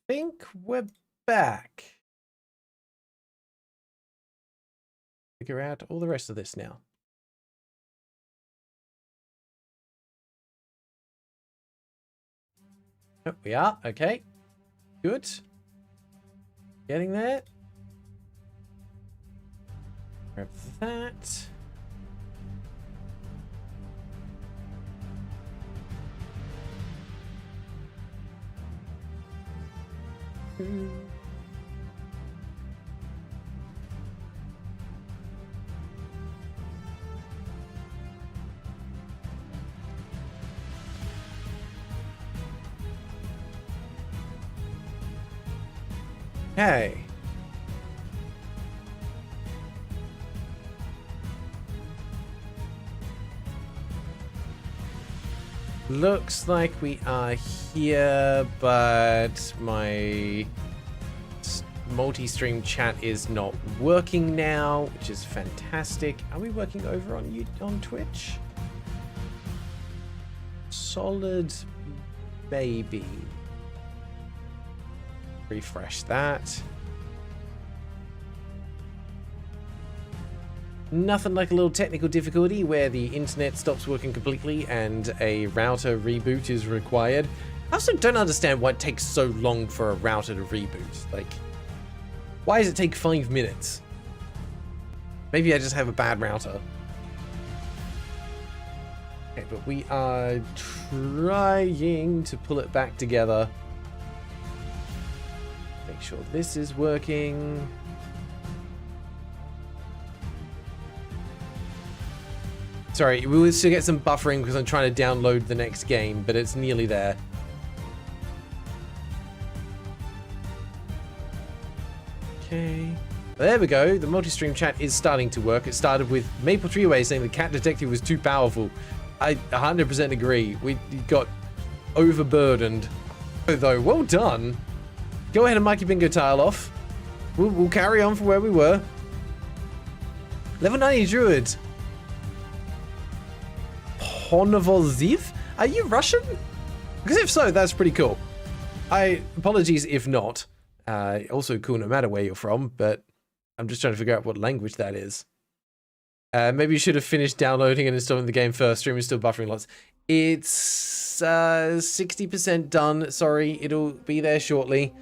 think we're back. Figure out all the rest of this now. Oh, we are. Okay. Good. Getting there. Grab that. Okay. Looks like we are here, but my multi-stream chat is not working now, which is fantastic. Are we working over on Twitch? Solid baby. Refresh that. Nothing like a little technical difficulty where the internet stops working completely and a router reboot is required. I also don't understand why it takes so long for a router to reboot. Like, why does it take 5 minutes? Maybe I just have a bad router. Okay, but we are trying to pull it back together. Make sure this is working. Sorry, we will still get some buffering because I'm trying to download the next game, but it's nearly there. Okay. There we go. The multi-stream chat is starting to work. It started with Maple Treeway saying the cat detective was too powerful. I 100% agree. We got overburdened. Though, well done. Go ahead and mark your bingo tile off. We'll carry on from where we were. Level 90 Druid. Ponovoziv? Are you Russian? Because if so, that's pretty cool. Apologies if not. Also cool no matter where you're from, but I'm just trying to figure out what language that is. Maybe you should have finished downloading and installing the game first. Stream is still buffering lots. It's 60% done. Sorry, it'll be there shortly.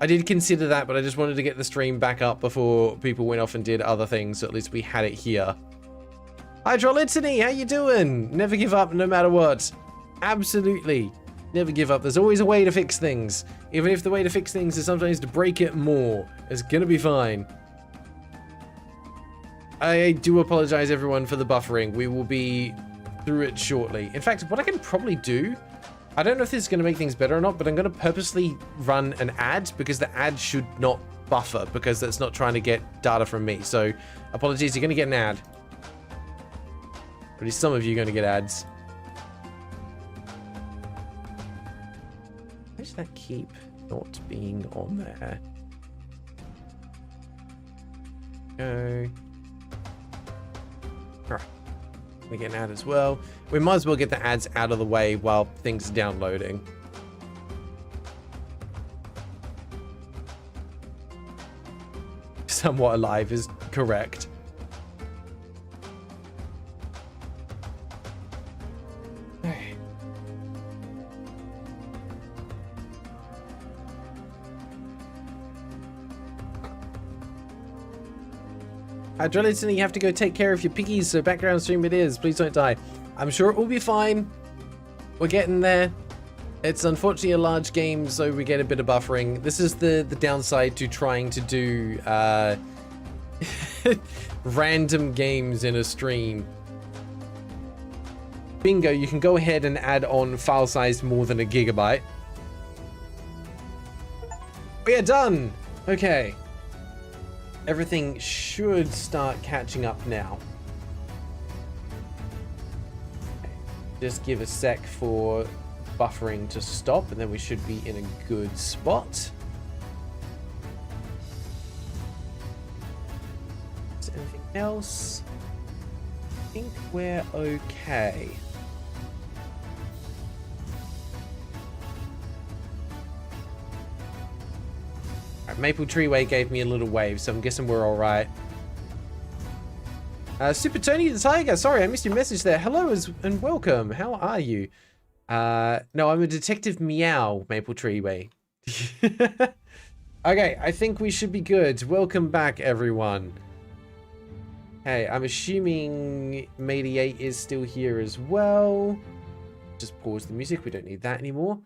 I did consider that, but I just wanted to get the stream back up before people went off and did other things, so at least we had it here. Hi, Trollitany, how you doing? Never give up no matter what. Absolutely. Never give up. There's always a way to fix things. Even if the way to fix things is sometimes to break it more. It's gonna be fine. I do apologize, everyone, for the buffering. We will be through it shortly. In fact, what I can probably do, I don't know if this is going to make things better or not, but I'm going to purposely run an ad because the ad should not buffer because that's not trying to get data from me. So, apologies, you're going to get an ad. But at least some of you are going to get ads. Why does that keep not being on there? Okay. Alright. We get an ad as well. We might as well get the ads out of the way while things are downloading. Somewhat alive is correct. Adrenaline, you have to go take care of your piggies, so background stream it is. Please don't die. I'm sure it will be fine. We're getting there. It's unfortunately a large game, so we get a bit of buffering. This is the downside to trying to do random games in a stream. Bingo, you can go ahead and add on file size more than 1 gigabyte. We are done. Okay. Everything should start catching up now. Okay. Just give a sec for buffering to stop, and then we should be in a good spot. Is there anything else? I think we're okay. Maple Treeway gave me a little wave, so I'm guessing we're all right. Super Tony the Tiger, sorry, I missed your message there. Hello and welcome. How are you? No, I'm a Detective Meow, Maple Treeway. Okay, I think we should be good. Welcome back, everyone. Hey, I'm assuming Mediate is still here as well. Just pause the music. We don't need that anymore.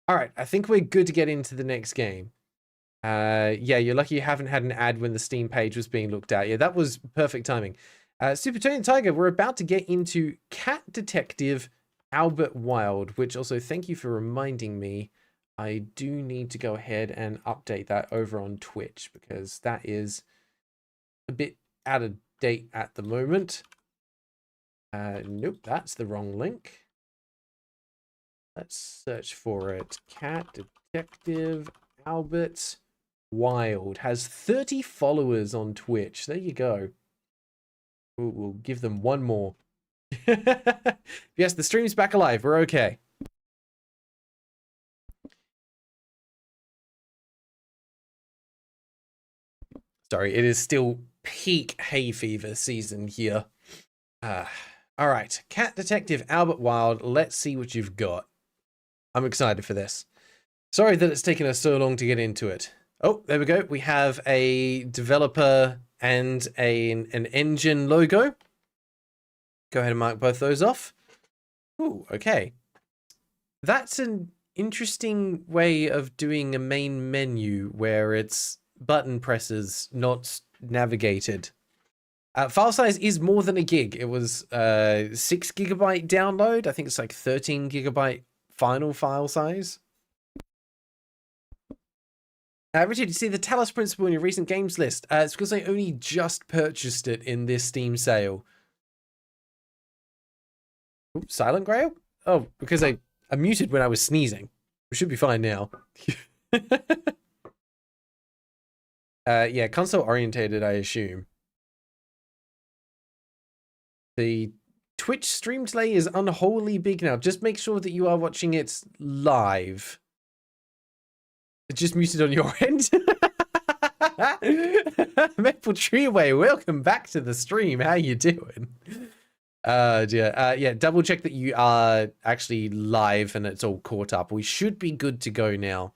All right, I think we're good to get into the next game. Yeah, you're lucky you haven't had an ad when the Steam page was being looked at. Yeah, that was perfect timing. Super Tony Tiger, we're about to get into Cat Detective Albert Wild, which also, thank you for reminding me, I do need to go ahead and update that over on Twitch because that is a bit out of date at the moment. Nope, that's the wrong link. Let's search for it. Cat Detective Albert Wild has 30 followers on Twitch. There you go. We'll give them one more. Yes, the stream's back alive. We're okay. Sorry, it is still peak hay fever season here. All right, Cat Detective Albert Wild. Let's see what you've got. I'm excited for this. Sorry that it's taken us so long to get into it. Oh, there we go. We have a developer and an engine logo. Go ahead and mark both those off. Ooh, okay. That's an interesting way of doing a main menu where it's button presses, not navigated. File size is more than a gig. It was 6 GB download. I think it's like 13 GB final file size. Richard, you see the Talos Principle in your recent games list. It's because I only just purchased it in this Steam sale. Oops, Silent Grail? Oh, because I muted when I was sneezing. We should be fine now. Yeah, console orientated, I assume. The Twitch stream delay is unholy big now. Just make sure that you are watching it live. It's just muted on your end. Maple Treeway, welcome back to the stream. How you doing? Yeah, double check that you are actually live and it's all caught up. We should be good to go now.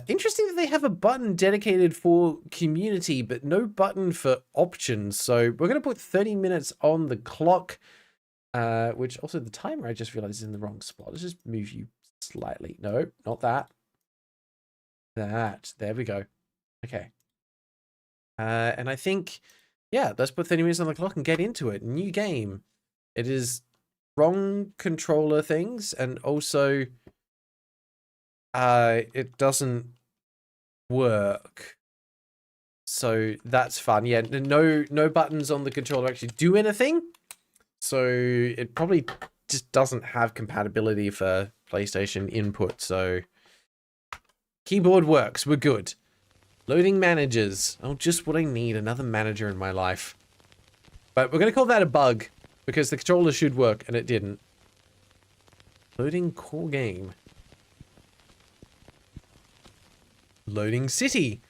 Interesting that they have a button dedicated for community, but no button for options. So we're going to put 30 minutes on the clock, which also the timer, I just realized, is in the wrong spot. Let's just move you slightly. No, not that. That. There we go. Okay. And I think, yeah, let's put 30 minutes on the clock and get into it. New game. It is wrong controller things, and also it doesn't work. So that's fun. Yeah, no buttons on the controller actually do anything. So it probably just doesn't have compatibility for PlayStation input. So keyboard works. We're good. Loading managers. Oh, just what I need. Another manager in my life. But we're going to call that a bug because the controller should work and it didn't. Loading core game. Loading city.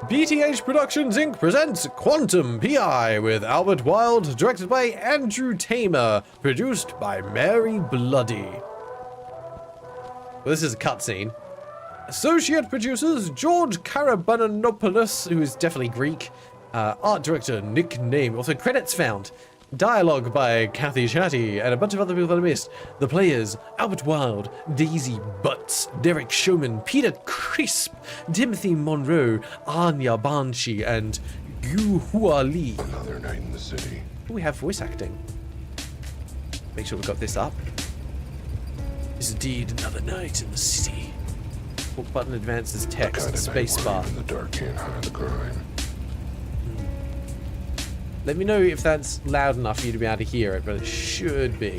BTH Productions Inc. presents Quantum PI with Albert Wild, directed by Andrew Tamer, produced by Mary Bloody. Well, this is a cutscene. Associate producers George Karabananopoulos, who is definitely Greek. Art director Nick Name. Also credits found. Dialogue by Kathy Chatty and a bunch of other people that I missed. The players: Albert Wild, Daisy Butts, Derek Showman, Peter Crisp, Timothy Monroe, Anya Banshee, and Yu Hua Lee. Another night in the city. We have voice acting. Make sure we got this up. Is indeed another night in the city. What button advances text? Spacebar. In the dark can't hide the crime. Let me know if that's loud enough for you to be able to hear it, but it should be.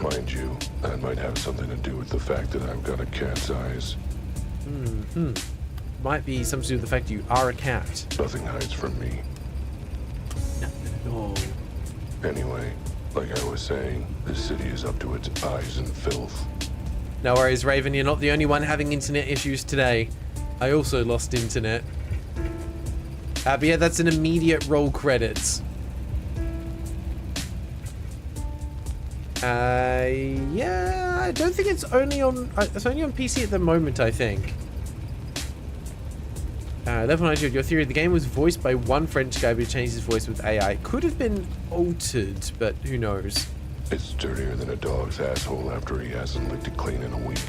Mind you, that might have something to do with the fact that I've got a cat's eyes. Might be something to do with the fact you are a cat. Nothing hides from me. Nothing at all. Anyway, like I was saying, this city is up to its eyes in filth. No worries, Raven. You're not the only one having internet issues today. I also lost internet. But yeah, that's an immediate roll credits. Yeah, I don't think it's only on PC at the moment, I think. 1100, your theory, the game was voiced by one French guy who changed his voice with AI. Could have been altered, but who knows? It's dirtier than a dog's asshole after he hasn't licked it clean in a week.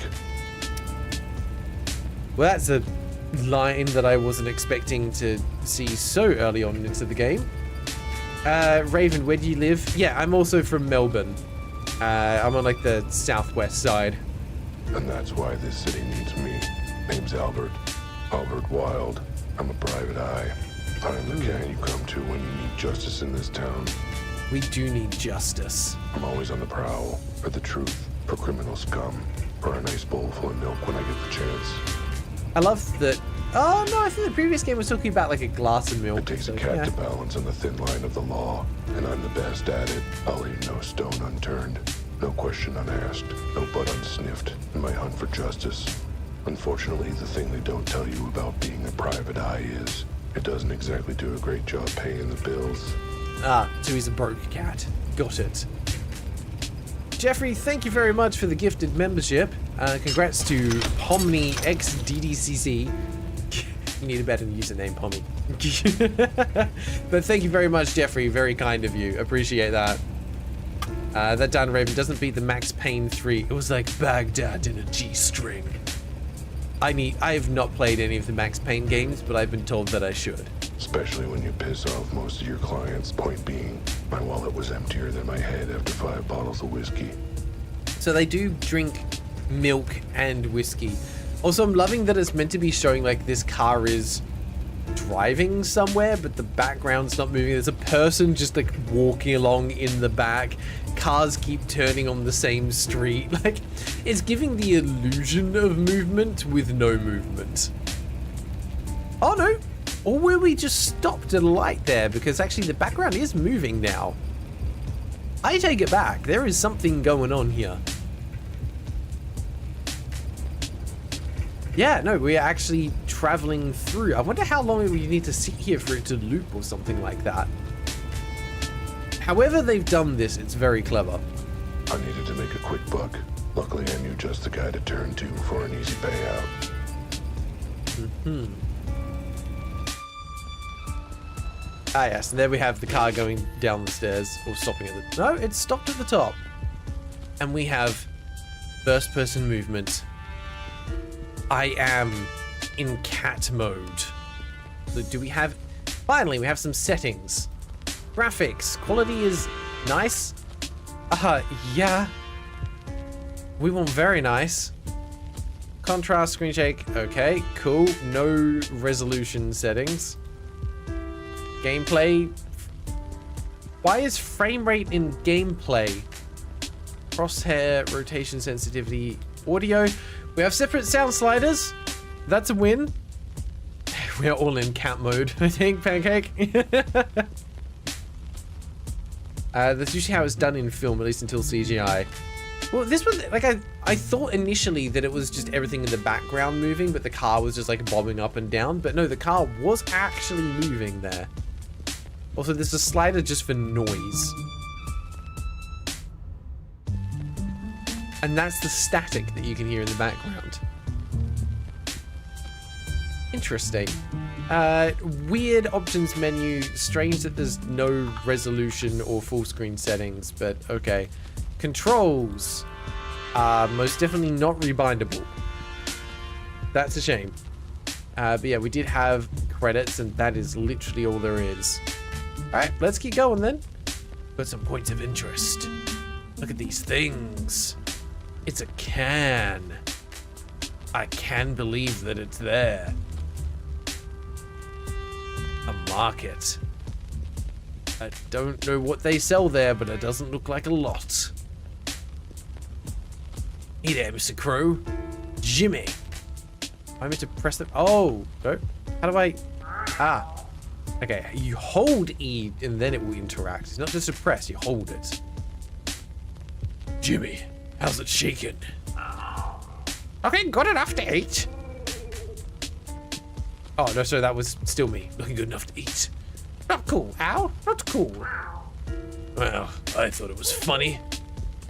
Well, that's a line that I wasn't expecting to see so early on into the game. Raven, where do you live? Yeah, I'm also from Melbourne. I'm on like the southwest side. And that's why this city needs me. Name's Albert. Albert Wilde. I'm a private eye. I'm the can you come to when you need justice in this town. We do need justice. I'm always on the prowl for the truth, for criminal scum, for a nice bowl full of milk when I get the chance. I love that. Oh no, I think the previous game was talking about like a glass of milk. It takes a cat to balance on the thin line of the law, and I'm the best at it. I'll leave no stone unturned, no question unasked, no butt unsniffed in my hunt for justice. Unfortunately, the thing they don't tell you about being a private eye is it doesn't exactly do a great job paying the bills. Ah, so he's a broke cat. Got it. Jeffrey, thank you very much for the gifted membership. Congrats to Pomni XDDCC. You need a better username, Pommy. But thank you very much, Jeffrey. Very kind of you. Appreciate that. That Dan Raven doesn't beat the Max Payne 3. It was like Baghdad in a G-string. I have not played any of the Max Payne games, but I've been told that I should. Especially when you piss off most of your clients. Point being, my wallet was emptier than my head after 5 bottles of whiskey. So they do drink milk and whiskey. Also, I'm loving that it's meant to be showing like this car is driving somewhere, but the background's not moving. There's a person just like walking along in the back. Cars keep turning on the same street. Like, it's giving the illusion of movement with no movement. Oh no! Or were we just stopped at a light there? Because actually the background is moving now. I take it back. There is something going on here. Yeah, no, we're actually traveling through. I wonder how long we need to sit here for it to loop or something like that. However they've done this, it's very clever. I needed to make a quick buck. Luckily, I knew just the guy to turn to for an easy payout. Ah, yes, and there we have the car going down the stairs, or stopping at the... No, it stopped at the top. And we have first-person movement. I am in cat mode. So do we have... Finally, we have some settings. Graphics. Quality is nice. Yeah. We want very nice. Contrast, screen shake. Okay, cool. No resolution settings. Gameplay. Why is frame rate in gameplay? Crosshair, rotation sensitivity, audio. We have separate sound sliders. That's a win. We're all in cat mode, I think, Pancake. That's usually how it's done in film, at least until CGI. Well, this one, like, I thought initially that it was just everything in the background moving, but the car was just like bobbing up and down. But no, the car was actually moving there. Also, there's a slider just for noise. And that's the static that you can hear in the background. Interesting. Weird options menu. Strange that there's no resolution or full screen settings, but okay. Controls are most definitely not rebindable. That's a shame. But yeah, we did have credits, and that is literally all there is. Alright, let's keep going then. Got some points of interest. Look at these things. It's a can. I can believe that it's there. A market. I don't know what they sell there, but it doesn't look like a lot. Hey there, Mr. Crow. Jimmy. I meant to press the... Oh, no. How do I... Ah. Okay, you hold E and then it will interact. It's not just a press, you hold it. Jimmy, how's it shaking? Looking good enough to eat. Oh, no, sorry, that was still me. Looking good enough to eat. Not cool, Al. Not cool. Well, I thought it was funny.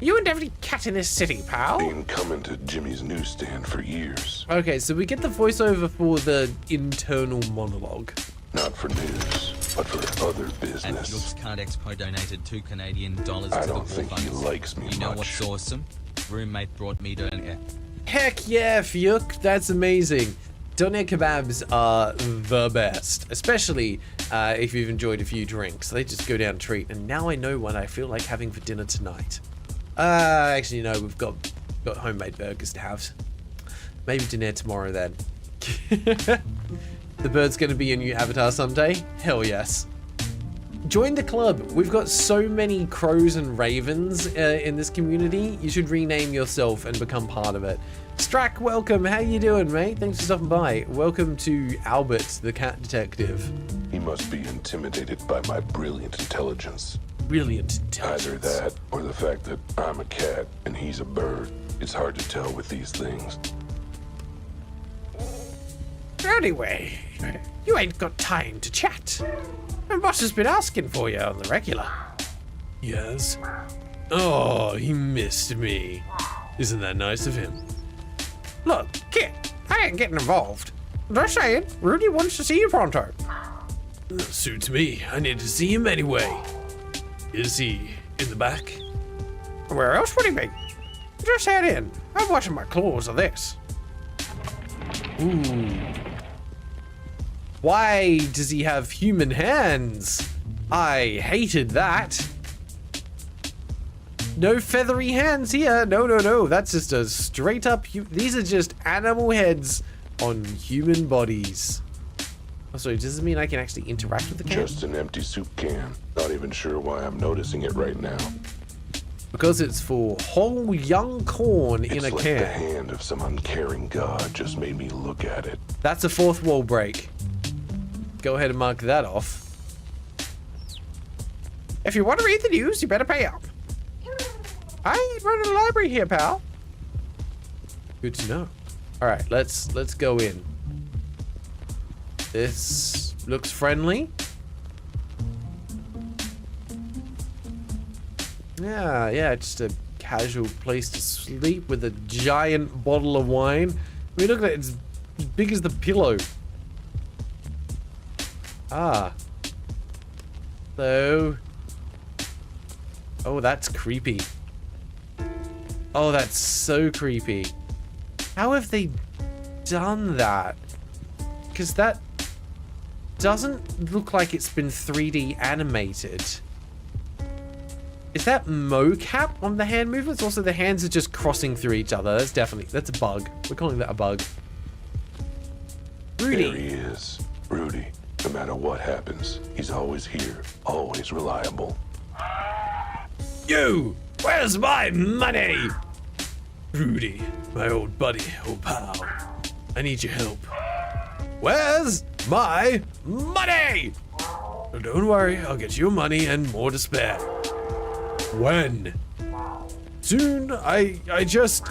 You and every cat in this city, pal. Been coming to Jimmy's newsstand for years. Okay, so we get the voiceover for the internal monologue. Not for news, but for other And business. Looks Card Expo donated $2 Canadian I to the don't war think he funds. likes me You know much. what's awesome? Roommate brought me donair. Heck yeah, Fyuk. That's amazing. Doner kebabs are the best, especially if you've enjoyed a few drinks. They just go down a treat. And now I know what I feel like having for dinner tonight. Actually, no, we've got homemade burgers to have. Maybe dinner tomorrow then. The bird's gonna be a new avatar someday? Hell yes. Join the club. We've got so many crows and ravens in this community. You should rename yourself and become part of it. Strack, welcome. How you doing, mate? Thanks for stopping by. Welcome to Albert, the cat detective. He must be intimidated by my brilliant intelligence. Brilliant intelligence. Either that, or the fact that I'm a cat and he's a bird. It's hard to tell with these things. Anyway, you ain't got time to chat. My boss has been asking for you on the regular. Yes? Oh, he missed me. Isn't that nice of him? Look, kid, I ain't getting involved. Just saying, Rudy wants to see you pronto. Suits me. I need to see him anyway. Is he in the back? Where else would he be? Just head in. I'm washing my claws of this. Ooh. Why does he have human hands? I hated that. No feathery hands here. No, no, no. That's just a straight up... These are just animal heads on human bodies. Oh, sorry, does this mean I can actually interact with the can? Just an empty soup can. Not even sure why I'm noticing it right now. Because it's for whole young corn in a It's like can. the hand of some uncaring god just made me look at it. That's a fourth wall break. Go ahead and mark that off. If you want to read the news, you better pay up. I ain't running a library here, pal. Good to know. All right, let's go in. This looks friendly. Yeah, just a casual place to sleep with a giant bottle of wine. I mean, look at it, it's as big as the pillow. Ah. So. Oh, that's creepy. Oh, that's so creepy. How have they done that? Because that doesn't look like it's been 3D animated. Is that mocap on the hand movements? Also, the hands are just crossing through each other. That's a bug. We're calling that a bug. Rudy. There he is. Rudy. No matter what happens, he's always here. Always reliable. You! Where's my money? Rudy, my old buddy, old pal. I need your help. Where's my money? Oh, don't worry, I'll get you money and more to spare. When? Soon. I just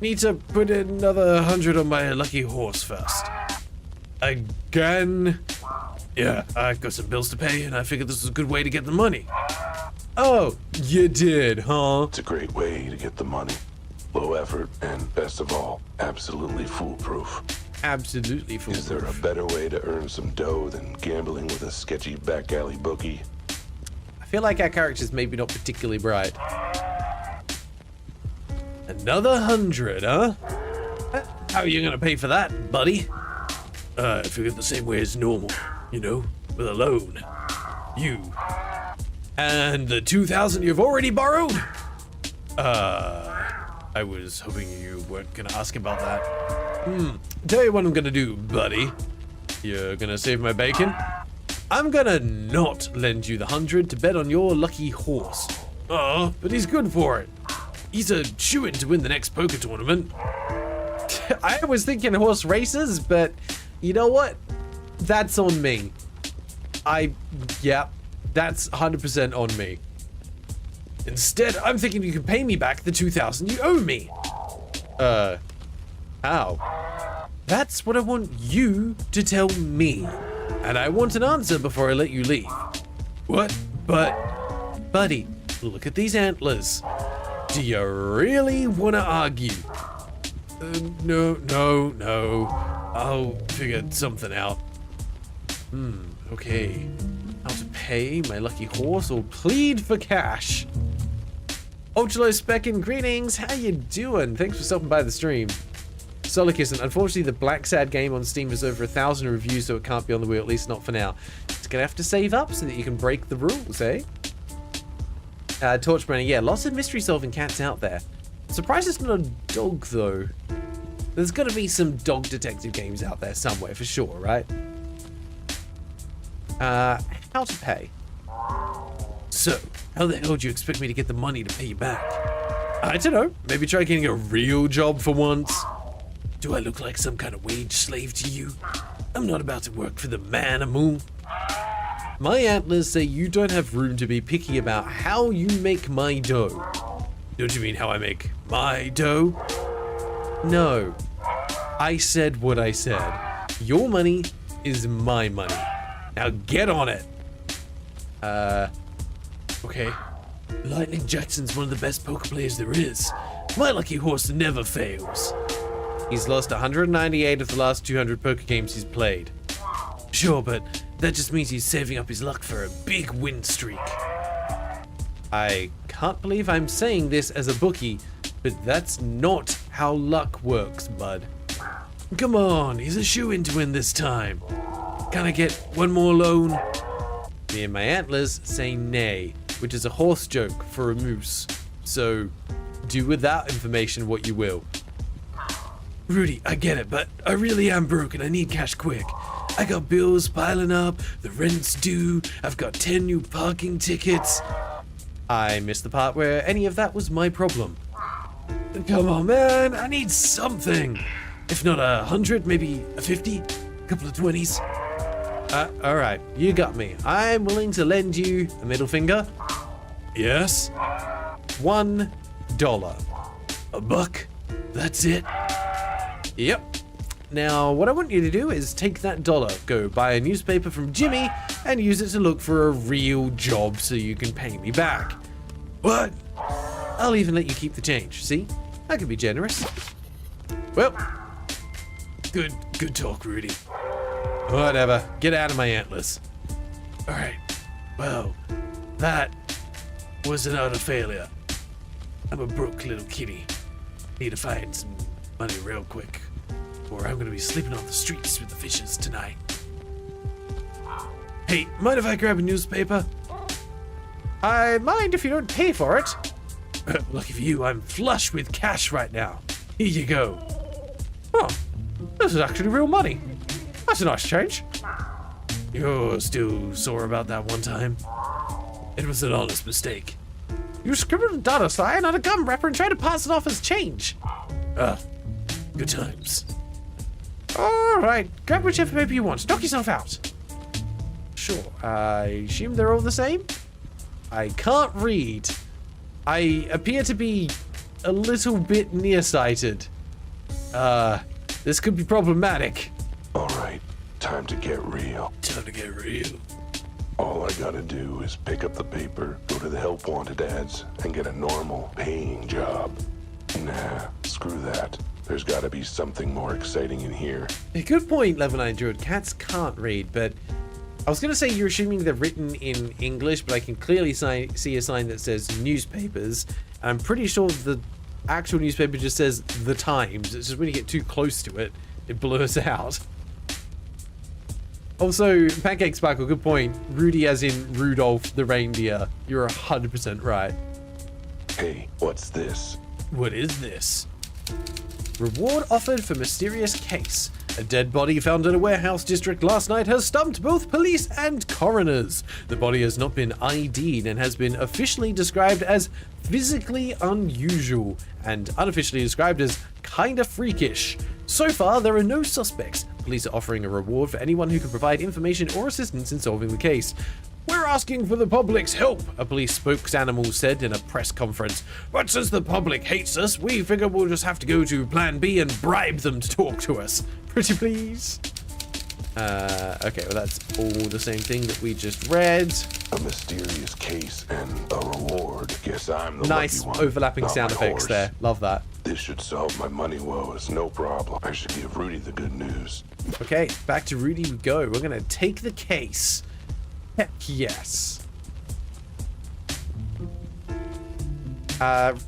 need to put in another 100 on my lucky horse first. Again? Yeah, I've got some bills to pay and I figured this was a good way to get the money. Oh, you did, huh? It's a great way to get the money. Low effort and, best of all, absolutely foolproof. Absolutely foolproof. Is there a better way to earn some dough than gambling with a sketchy back alley bookie? I feel like our character's maybe not particularly bright. Another 100, huh? How are you gonna pay for that, buddy? I figured the same way as normal, you know, with a loan. You. And the 2,000 you've already borrowed? I was hoping you weren't gonna ask about that. Tell you what I'm gonna do, buddy. You're gonna save my bacon? I'm gonna not lend you the 100 to bet on your lucky horse. Oh, but he's good for it. He's a shoo-in to win the next poker tournament. I was thinking horse races, but you know what? That's on me. Yeah, that's 100% on me. Instead, I'm thinking you can pay me back the 2,000 you owe me. How? That's what I want you to tell me. And I want an answer before I let you leave. What? But, buddy, look at these antlers. Do you really want to argue? No. I'll figure something out. Okay. How to pay my lucky horse or plead for cash? Ultralow Speckin, greetings. How you doing? Thanks for stopping by the stream. Solikism, unfortunately the Black Sad game on Steam has over 1,000 reviews, so it can't be on the wheel, at least not for now. It's gonna have to save up so that you can break the rules, eh? Torchburner, yeah, lots of mystery solving cats out there. Surprised it's not a dog though. There's gotta be some dog detective games out there somewhere for sure, right? How to pay? So, how the hell do you expect me to get the money to pay you back? I don't know, maybe try getting a real job for once. Do I look like some kind of wage slave to you? I'm not about to work for the man-a-moon. My antlers say you don't have room to be picky about how you make my dough. Don't you mean how I make my dough? No. I said what I said. Your money is my money. Now get on it. Okay. Lightning Jackson's one of the best poker players there is. My lucky horse never fails. He's lost 198 of the last 200 poker games he's played. Sure, but that just means he's saving up his luck for a big win streak. I can't believe I'm saying this as a bookie, but that's not how luck works, bud. Come on, he's a shoo-in to win this time. Can I get one more loan? Me and my antlers say nay, which is a horse joke for a moose. So, do with that information what you will. Rudy, I get it, but I really am broke and I need cash quick. I got bills piling up, the rent's due, I've got 10 new parking tickets. I missed the part where any of that was my problem. Come on, man, I need something. If not 100, maybe a 50, a couple of 20s. Alright, you got me. I'm willing to lend you a middle finger. Yes? $1. A buck? That's it? Yep. Now, what I want you to do is take that dollar, go buy a newspaper from Jimmy, and use it to look for a real job so you can pay me back. What? I'll even let you keep the change, see? I can be generous. Well, good talk, Rudy. Whatever, get out of my antlers. Alright, well, that was an utter failure. I'm a broke little kitty. Need to find some money real quick, or I'm gonna be sleeping on the streets with the fishes tonight. Hey, mind if I grab a newspaper? I mind if you don't pay for it. Lucky for you, I'm flush with cash right now. Here you go. Oh, this is actually real money. That's a nice change. You're still sore about that one time? It was an honest mistake. You scribbled a dollar sign on a gum wrapper and tried to pass it off as change. Good times. Alright, grab whichever paper you want. Knock yourself out. Sure, I assume they're all the same? I can't read. I appear to be a little bit nearsighted. This could be problematic. Alright, time to get real. Time to get real. All I gotta do is pick up the paper, go to the help wanted ads, and get a normal, paying job. Nah, screw that. There's gotta be something more exciting in here. A good point, Level 9 Druid. Cats can't read, but I was going to say you're assuming they're written in English, but I can clearly see a sign that says newspapers. I'm pretty sure the actual newspaper just says The Times. It's just when you get too close to it, it blurs out. Also, Pancake Sparkle, good point. Rudy as in Rudolph the reindeer. You're 100% right. Hey, what's this? What is this? Reward offered for mysterious case. A dead body found in a warehouse district last night has stumped both police and coroners. The body has not been ID'd and has been officially described as physically unusual and unofficially described as kinda freakish. So far, there are no suspects. Police are offering a reward for anyone who can provide information or assistance in solving the case. We're asking for the public's help, a police spokesanimal said in a press conference. But since the public hates us, we figure we'll just have to go to Plan B and bribe them to talk to us. Pretty please? Okay, well that's all the same thing that we just read. A mysterious case and a reward. Guess I'm the Nice lucky one, overlapping not sound my effects horse. there. Love that. This should solve my money woes, no problem. I should give Rudy the good news. Okay, back to Rudy we go. We're gonna take the case. Heck yes.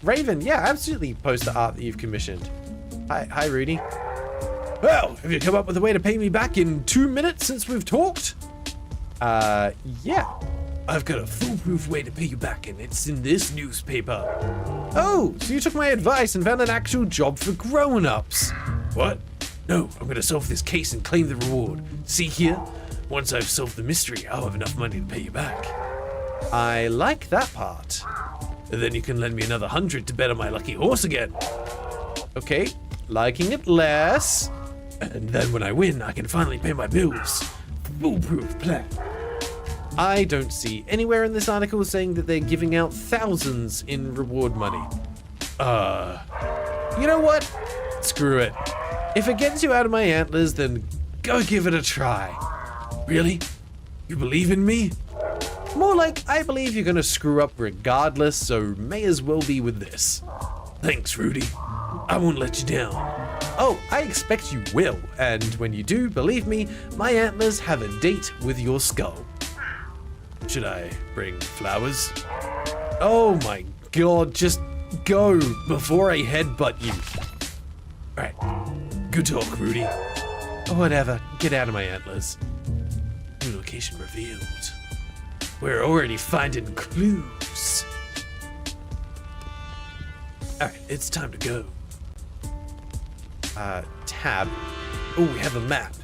Raven, yeah, absolutely post the art that you've commissioned. Hi, Rudy. Well, have you come up with a way to pay me back in 2 minutes since we've talked? Yeah. I've got a foolproof way to pay you back, and it's in this newspaper. Oh, so you took my advice and found an actual job for grown-ups. What? No, I'm gonna solve this case and claim the reward. See here? Once I've solved the mystery, I'll have enough money to pay you back. I like that part. And then you can lend me another 100 to bet on my lucky horse again. Okay, liking it less. And then when I win, I can finally pay my bills. Foolproof plan. I don't see anywhere in this article saying that they're giving out thousands in reward money. You know what? Screw it. If it gets you out of my antlers, then go give it a try. Really? You believe in me? More like, I believe you're gonna screw up regardless, so may as well be with this. Thanks, Rudy. I won't let you down. Oh, I expect you will, and when you do, believe me, my antlers have a date with your skull. Should I bring flowers? Oh my god, just go before I headbutt you. Alright, good talk, Rudy. Whatever, get out of my antlers. New location revealed. We're already finding clues. Alright, it's time to go. Tab. Oh, we have a map.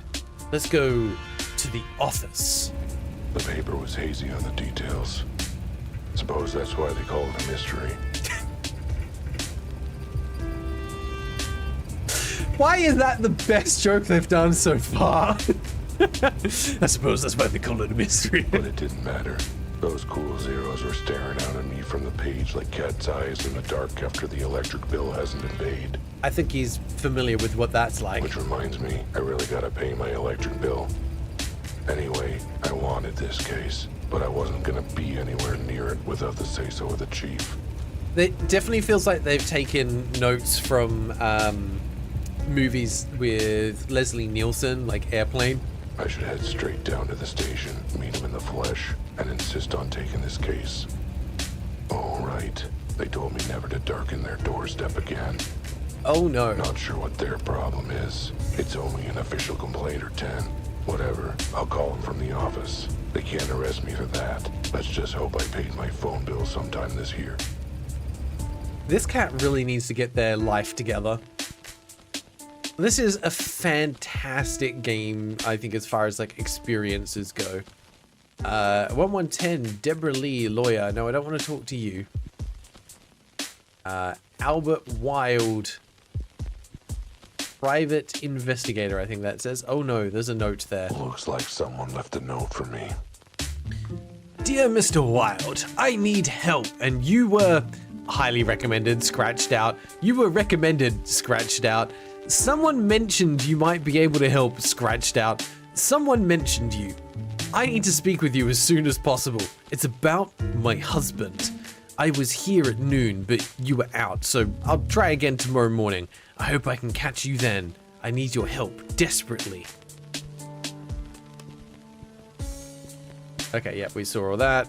Let's go to the office. The paper was hazy on the details. Suppose that's why they call it a mystery. Why is that the best joke they've done so far? I suppose that's why they call it a mystery. But it didn't matter. Those cool zeros were staring out at me from the page like cat's eyes in the dark after the electric bill hasn't been paid. I think he's familiar with what that's like. Which reminds me, I really gotta pay my electric bill. Anyway, I wanted this case, but I wasn't gonna be anywhere near it without the say-so of the chief. It definitely feels like they've taken notes from movies with Leslie Nielsen, like Airplane. I should head straight down to the station, meet him in the flesh, and insist on taking this case. All right, they told me never to darken their doorstep again. Oh no. Not sure what their problem is. It's only an official complaint or 10. Whatever, I'll call them from the office. They can't arrest me for that. Let's just hope I paid my phone bill sometime this year. This cat really needs to get their life together. This is a fantastic game, I think, as far as like experiences go. 1110, Deborah Lee, lawyer. No, I don't want to talk to you. Albert Wild, private investigator, I think that says. Oh no, there's a note there. Looks like someone left a note for me. Dear Mr. Wild, I need help, and you were highly recommended, scratched out. You were recommended, scratched out. Someone mentioned you might be able to help, scratched out. Someone mentioned you. I need to speak with you as soon as possible. It's about my husband. I was here at noon, but you were out, so I'll try again tomorrow morning. I hope I can catch you then. I need your help desperately. Okay, yeah, we saw all that.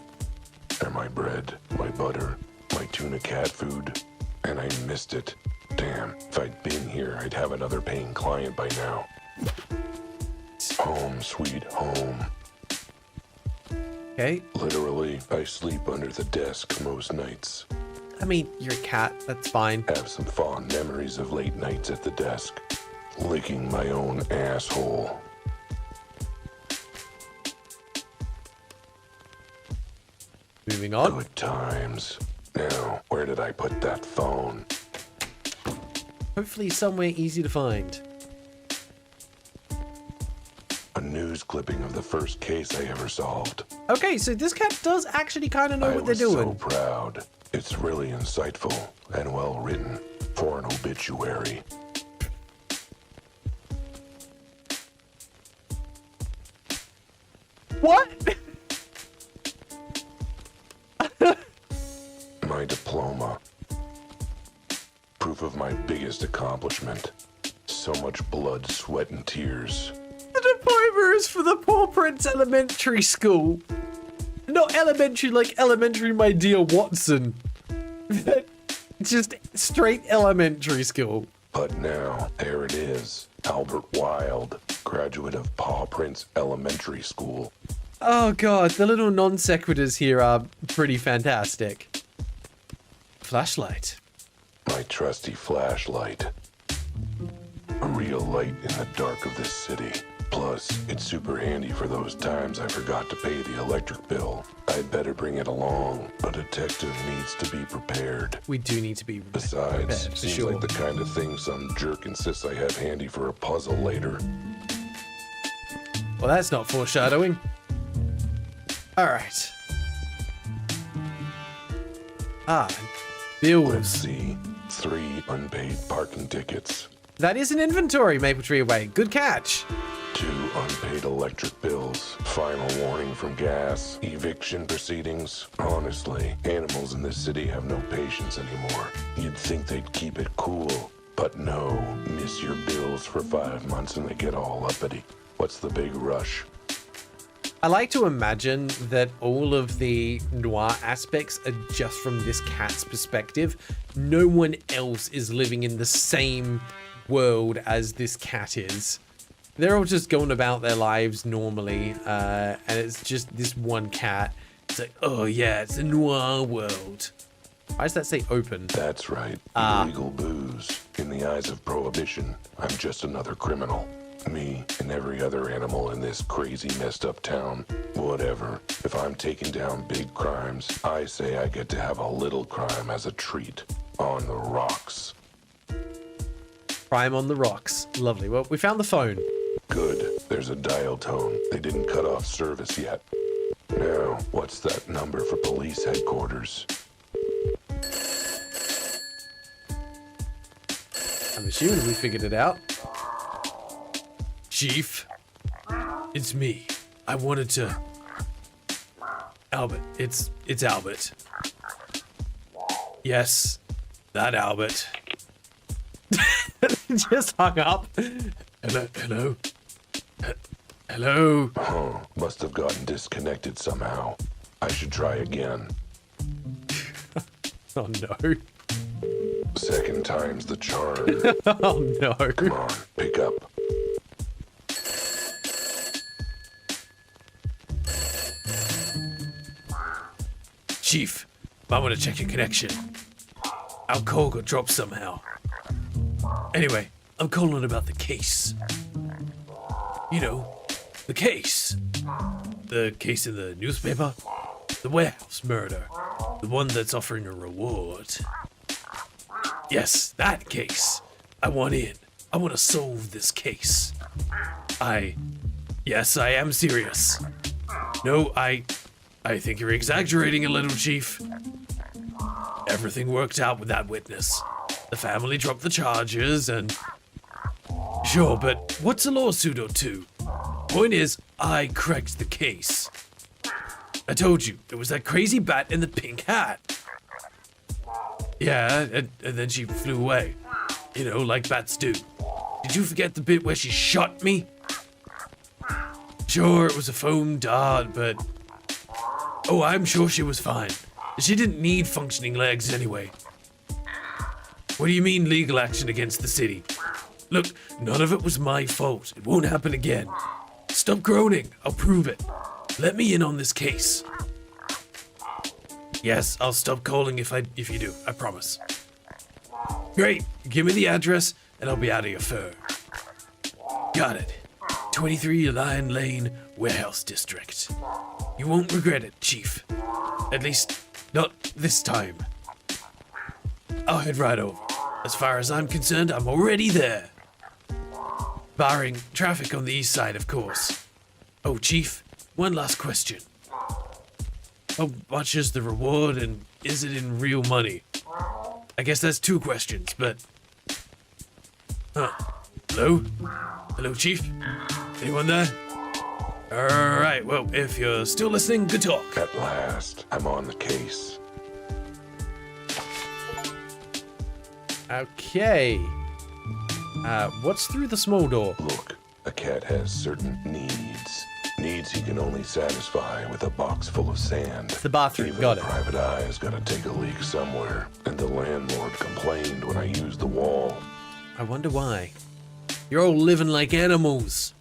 And my bread, my butter, my tuna cat food, and I missed it. Damn, if I'd been here, I'd have another paying client by now. Home, sweet home. Okay. Literally, I sleep under the desk most nights. I mean, you're a cat, that's fine. Have some fond memories of late nights at the desk. Licking my own asshole. Moving on. Good times. Now, where did I put that phone? Hopefully somewhere easy to find. A news clipping of the first case I ever solved. Okay, so this cat does actually kind of know what they're I was doing. so proud. It's really insightful and well written for an obituary. What? My diploma. Proof of my biggest accomplishment. So much blood, sweat, and tears. The diploma is for the Paw Prince Elementary School. Not elementary like elementary, my dear Watson. Just straight elementary school. But now, there it is. Albert Wilde, graduate of Paw Prince Elementary School. Oh god, the little non sequiturs here are pretty fantastic. Flashlight. My trusty flashlight. A real light in the dark of this city. Plus, it's super handy for those times I forgot to pay the electric bill. I'd better bring it along. A detective needs to be prepared. We do need to be Besides, prepared, for seems sure. like the kind of thing some jerk insists I have handy for a puzzle later. Well, that's not foreshadowing. Alright. Let's Bills. see. 3 unpaid parking tickets. That is an inventory, Maple Tree Way. Good catch. 2 unpaid electric bills. Final warning from gas. Eviction proceedings. Honestly, animals in this city have no patience anymore. You'd think they'd keep it cool. But no, miss your bills for 5 months and they get all uppity. What's the big rush? I like to imagine that all of the noir aspects are just from this cat's perspective. No one else is living in the same world as this cat is. They're all just going about their lives normally, and it's just this one cat. It's like, oh yeah, it's a noir world. Why does that say open? That's right. Illegal booze. In the eyes of prohibition, I'm just another criminal. Me and every other animal in this crazy messed up town. Whatever. If I'm taking down big crimes, I say I get to have a little crime as a treat. On the rocks. Crime on the rocks. Lovely. Well, we found the phone. Good. There's a dial tone. They didn't cut off service yet. Now, what's that number for police headquarters? I'm assuming we figured it out. Chief, it's me. I wanted to... Albert, it's Albert. Yes, that Albert. Just hung up. Hello? Hello? Oh, must have gotten disconnected somehow. I should try again. Oh no. Second time's the charm. Oh no. Come on, pick up. Chief, might want to check your connection. Our call got dropped somehow. Anyway, I'm calling about the case. You know, the case. The case in the newspaper. The warehouse murder. The one that's offering a reward. Yes, that case. I want in. I want to solve this case. Yes, I am serious. No, I think you're exaggerating a little, Chief. Everything worked out with that witness. The family dropped the charges and... Sure, but what's a lawsuit or two? Point is, I cracked the case. I told you, there was that crazy bat in the pink hat. Yeah, and then she flew away. You know, like bats do. Did you forget the bit where she shot me? Sure, it was a foam dart, but... Oh, I'm sure she was fine. She didn't need functioning legs anyway. What do you mean legal action against the city? Look, none of it was my fault. It won't happen again. Stop groaning. I'll prove it. Let me in on this case. Yes, I'll stop calling if you do. I promise. Great. Give me the address and I'll be out of your fur. Got it. 23 Lion Lane, Warehouse District. You won't regret it, Chief. At least, not this time. I'll head right over. As far as I'm concerned, I'm already there. Barring traffic on the east side, of course. Oh, Chief, one last question. How much is the reward, and is it in real money? I guess that's 2 questions, but... Hello? Hello, Chief? Anyone there? Alright, well, if you're still listening, good talk. At last, I'm on the case. Okay. What's through the small door? Look, a cat has certain needs. Needs he can only satisfy with a box full of sand. The bathroom, Even got a it. private eye has got to take a leak somewhere, and the landlord complained when I used the wall. I wonder why. You're all living like animals.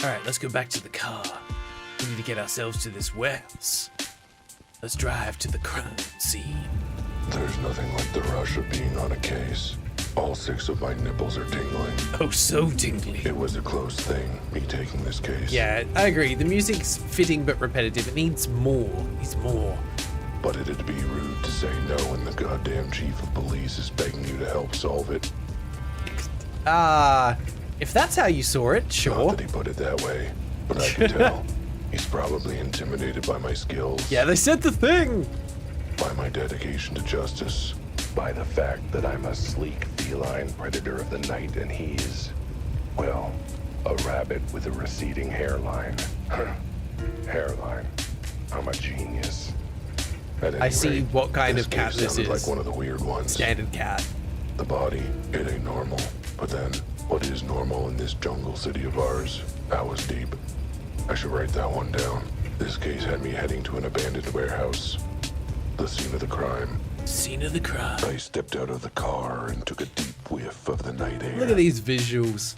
Alright, let's go back to the car. We need to get ourselves to this warehouse. Let's drive to the crime scene. There's nothing like the rush of being on a case. All 6 of my nipples are tingling. Oh, so tingly. It was a close thing, me taking this case. Yeah, I agree. The music's fitting but repetitive. It needs more. It needs more. But it'd be rude to say no when the goddamn chief of police is begging you to help solve it. If that's how you saw it, sure. Not that he put it that way, but I can tell. He's probably intimidated by my skills. Yeah, they said the thing. By my dedication to justice. By the fact that I'm a sleek feline predator of the night and he's, well, a rabbit with a receding hairline. Hairline. I'm a genius. At any I see rate, what kind this of cat case this sounded is. like one of the weird ones. Standard cat. The body, it ain't normal. But then, what is normal in this jungle city of ours? That was deep. I should write that one down. This case had me heading to an abandoned warehouse. The scene of the crime. Scene of the crime. I stepped out of the car and took a deep whiff of the night air. Look at these visuals.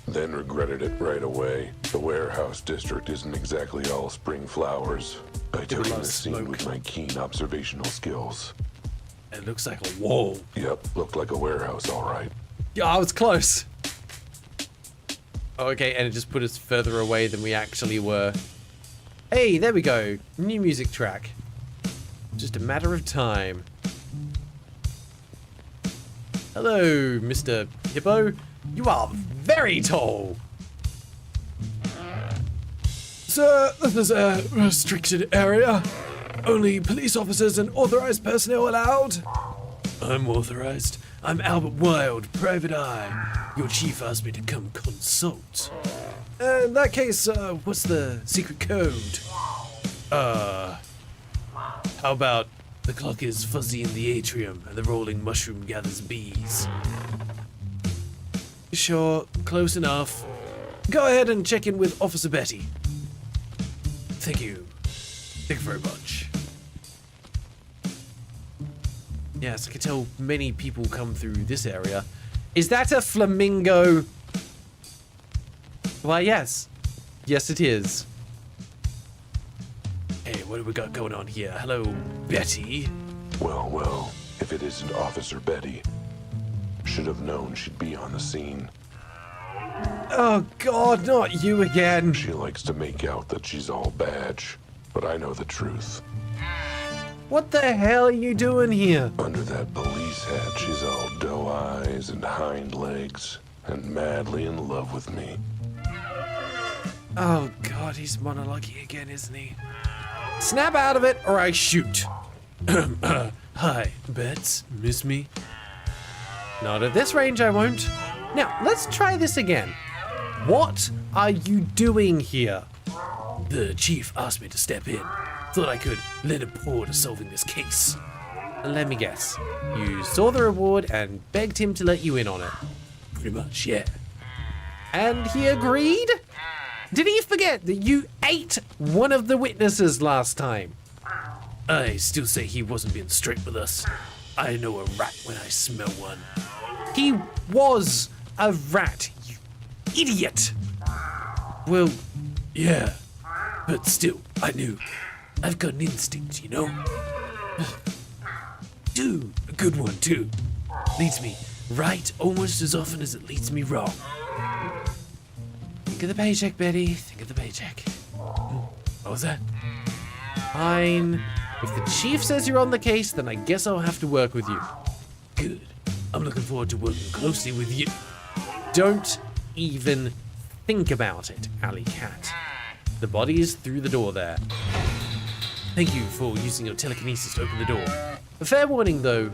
Then regretted it right away. The warehouse district isn't exactly all spring flowers. I took a in lot the of scene smoke. with my keen observational skills. It looks like a wall. Yep, looked like a warehouse, all right. Yeah, I was close. Oh, okay, and it just put us further away than we actually were. Hey, there we go. New music track. Just a matter of time. Hello, Mr. Hippo. You are very tall. Sir, this is a restricted area. Only police officers and authorized personnel allowed. I'm authorized. I'm Albert Wilde, private eye. Your chief asked me to come consult. In that case, what's the secret code? How about the clock is fuzzy in the atrium and the rolling mushroom gathers bees? Sure, close enough. Go ahead and check in with Officer Betty. Thank you. Thank you very much. Yes, I can tell many people come through this area. Is that a flamingo? Why, yes. Yes, it is. Hey, what do we got going on here? Hello, Betty. Well, well, if it isn't Officer Betty. Should have known she'd be on the scene. Oh, God, not you again. She likes to make out that she's all badge, but I know the truth. What the hell are you doing here? Under that police hat, she's all doe eyes and hind legs, and madly in love with me. Oh, God, he's monologuing again, isn't he? Snap out of it, or I shoot. Hi, Bets. Miss me? Not at this range, I won't. Now, let's try this again. What are you doing here? The chief asked me to step in. Thought I could lend a paw to solving this case. Let me guess. You saw the reward and begged him to let you in on it. Pretty much, yeah. And he agreed? Did he forget that you ate one of the witnesses last time? I still say he wasn't being straight with us. I know a rat when I smell one. He was a rat, you idiot! Well, yeah, but still, I knew. I've got an instinct, you know? Dude, a good one, too. Leads me right almost as often as it leads me wrong. Think of the paycheck, Betty. Think of the paycheck. What was that? Fine. If the chief says you're on the case, then I guess I'll have to work with you. Good. I'm looking forward to working closely with you. Don't even Think about it, alley cat. The body is through the door there. Thank you for using your telekinesis to open the door. A fair warning though,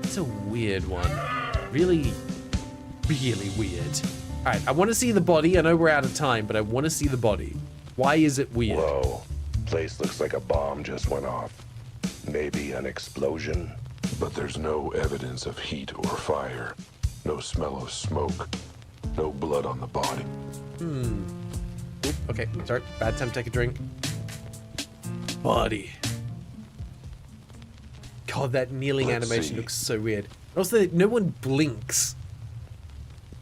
it's a weird one. Really, really weird. Alright, I want to see the body. I know we're out of time, but I want to see the body. Why is it weird? Whoa, place looks like a bomb just went off. Maybe an explosion? But there's no evidence of heat or fire. No smell of smoke. No blood on the body. Oop, okay, sorry. Bad time to take a drink. Body. God, that kneeling Let's animation see. looks so weird. Also, no one blinks.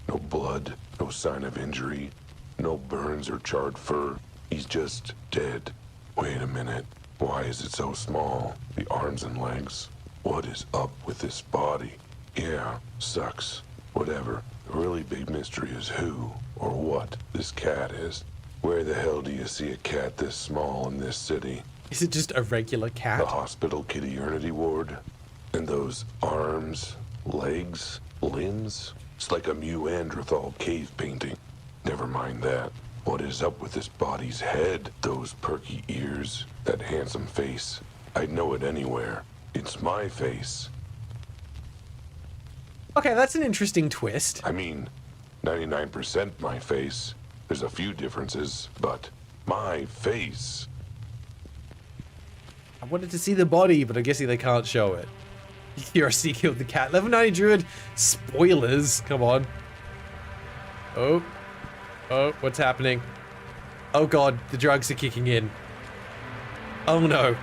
No blood, no sign of injury, no burns or charred fur. He's just dead. Wait a minute. Why is it so small? The arms and legs. What is up with this body? Yeah, sucks. Whatever. The really big mystery is who or what this cat is. Where the hell do you see a cat this small in this city? Is it just a regular The cat? hospital kitty ward? And those arms, legs, limbs? It's like a Neanderthal cave painting. Never mind that. What is up with this body's head? Those perky ears, that handsome face. I'd know it anywhere. It's my face. Okay, that's an interesting twist. I mean, 99% my face. There's a few differences, but my face. I wanted to see the body, but I'm guessing they can't show it. Curiosity killed the cat. Level 90 Druid. Spoilers. Come on. Oh. Oh, what's happening? Oh god, the drugs are kicking in. Oh no.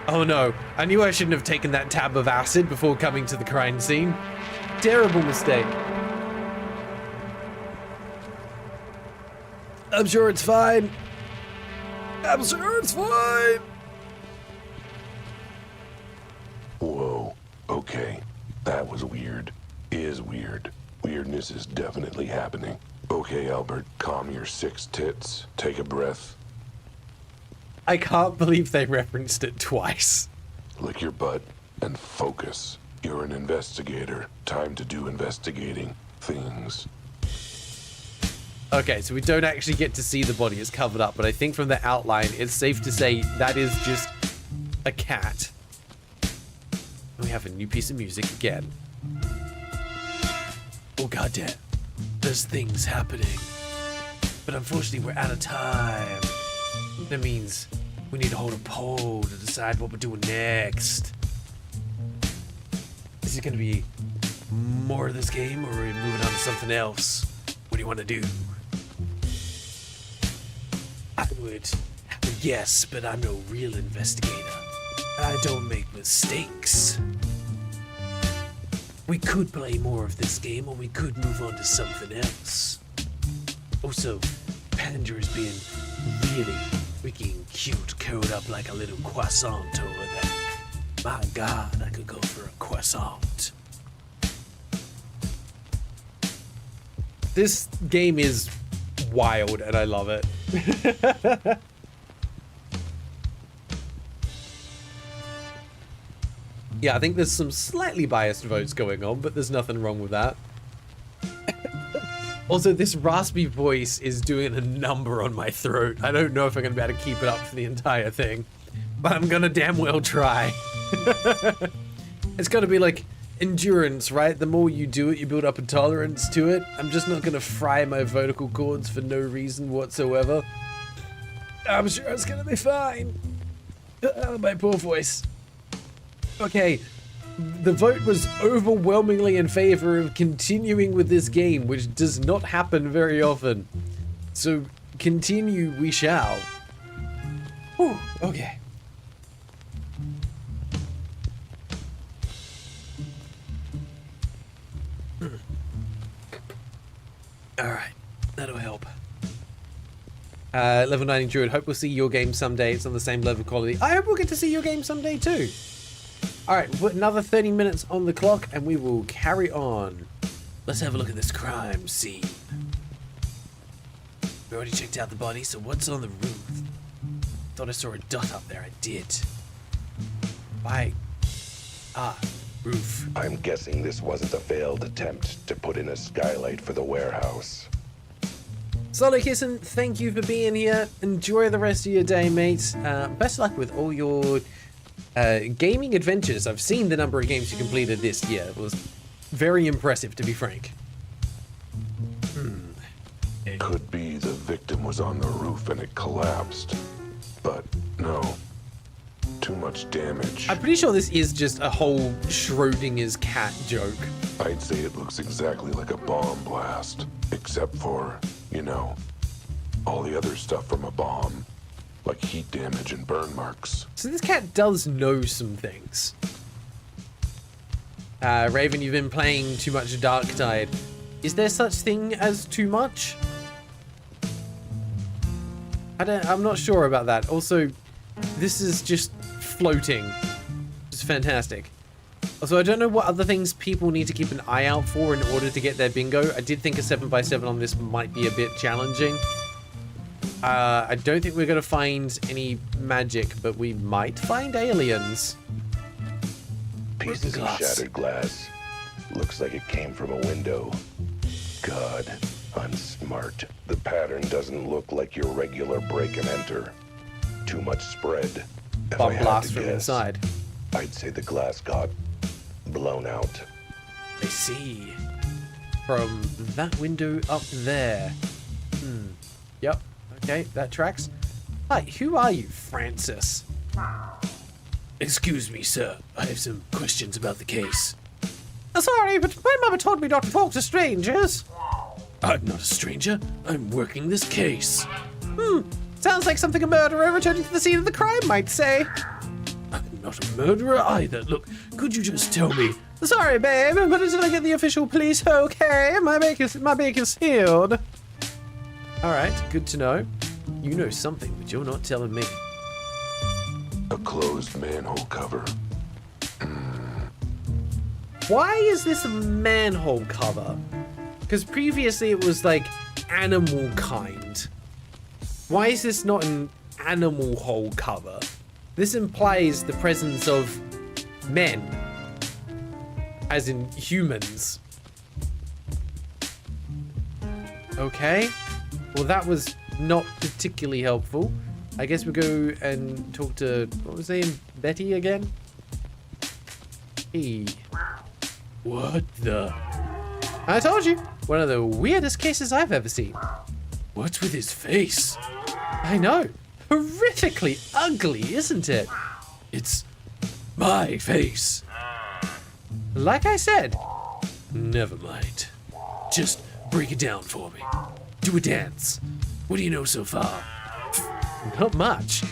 Oh no. I knew I shouldn't have taken that tab of acid before coming to the crime scene. Terrible mistake. I'm sure it's fine. I'm sure it's fine. Whoa. Okay. That was weird. Is weird. Weirdness is definitely happening. Okay, Albert, calm your 6 tits. Take a breath. I can't believe they referenced it twice. Lick your butt and focus. You're an investigator. Time to do investigating things. Okay, so we don't actually get to see the body. It's covered up, but I think from the outline, it's safe to say that is just a cat. We have a new piece of music again. Oh goddamn, there's things happening. But unfortunately, we're out of time. That means we need to hold a poll to decide what we're doing next. Is it going to be more of this game, or are we moving on to something else? What do you want to do? I would have a guess, but I'm no real investigator. I don't make mistakes. We could play more of this game, or we could move on to something else. Also, Pandora is being really freaking cute, curled up like a little croissant over there. My god, I could go for a croissant. This game is wild, and I love it. Yeah, I think there's some slightly biased votes going on, but there's nothing wrong with that. Also, this raspy voice is doing a number on my throat. I don't know if I'm going to be able to keep it up for the entire thing, but I'm going to damn well try. It's got to be like endurance, right? The more you do it, you build up a tolerance to it. I'm just not going to fry my vocal cords for no reason whatsoever. I'm sure it's going to be fine. My poor voice. Okay, the vote was overwhelmingly in favor of continuing with this game, which does not happen very often. So, continue we shall. Whew, okay. Alright, that'll help. Level 90 Druid, hope we'll see your game someday. It's on the same level of quality. I hope we'll get to see your game someday too. Alright, we'll put another 30 minutes on the clock and we will carry on. Let's have a look at this crime scene. We already checked out the body, so what's on the roof? Thought I saw a dot up there, I did. Why? Ah, roof. I'm guessing this wasn't a failed attempt to put in a skylight for the warehouse. Solid Kissin, thank you for being here. Enjoy the rest of your day, mate. Best of luck with all your gaming adventures. I've seen the number of games you completed this year. It was very impressive, to be frank. Could be the victim was on the roof and it collapsed. But no. Too much damage. I'm pretty sure this is just a whole Schrodinger's cat joke. I'd say it looks exactly like a bomb blast. Except for, you know, all the other stuff from a bomb. Like heat damage and burn marks. So this cat does know some things. Raven, you've been playing too much Dark Tide. Is there such thing as too much? I'm not sure about that. Also, this is just floating. It's fantastic. Also, I don't know what other things people need to keep an eye out for in order to get their bingo. I did think a 7x7 on this might be a bit challenging. I don't think we're going to find any magic, but we might find aliens. Pieces of shattered glass. Looks like it came from a window. God, I'm smart. The pattern doesn't look like your regular break and enter. Too much spread. If Bomb I had blast to from guess, inside. I'd say the glass got blown out. I see. From that window up there. Yep. Okay, that tracks. Hi, who are you, Francis? Excuse me, sir. I have some questions about the case. Sorry, but my mama told me not to talk to strangers. I'm not a stranger. I'm working this case. Sounds like something a murderer returning to the scene of the crime might say. I'm not a murderer either. Look, could you just tell me? Sorry, babe, but until I get the official police okay, my bake is sealed. Alright, good to know. You know something, but you're not telling me. A closed manhole cover. Why is this a manhole cover? Because previously it was like animal kind. Why is this not an animal hole cover? This implies the presence of men. As in humans. Okay. Well, that was not particularly helpful. I guess we'll go and talk to, what was her name? Betty again? Hey. What the? I told you. One of the weirdest cases I've ever seen. What's with his face? I know. Horrifically ugly, isn't it? It's my face. Like I said. Never mind. Just break it down for me. Do a dance. What do you know so far? Not much.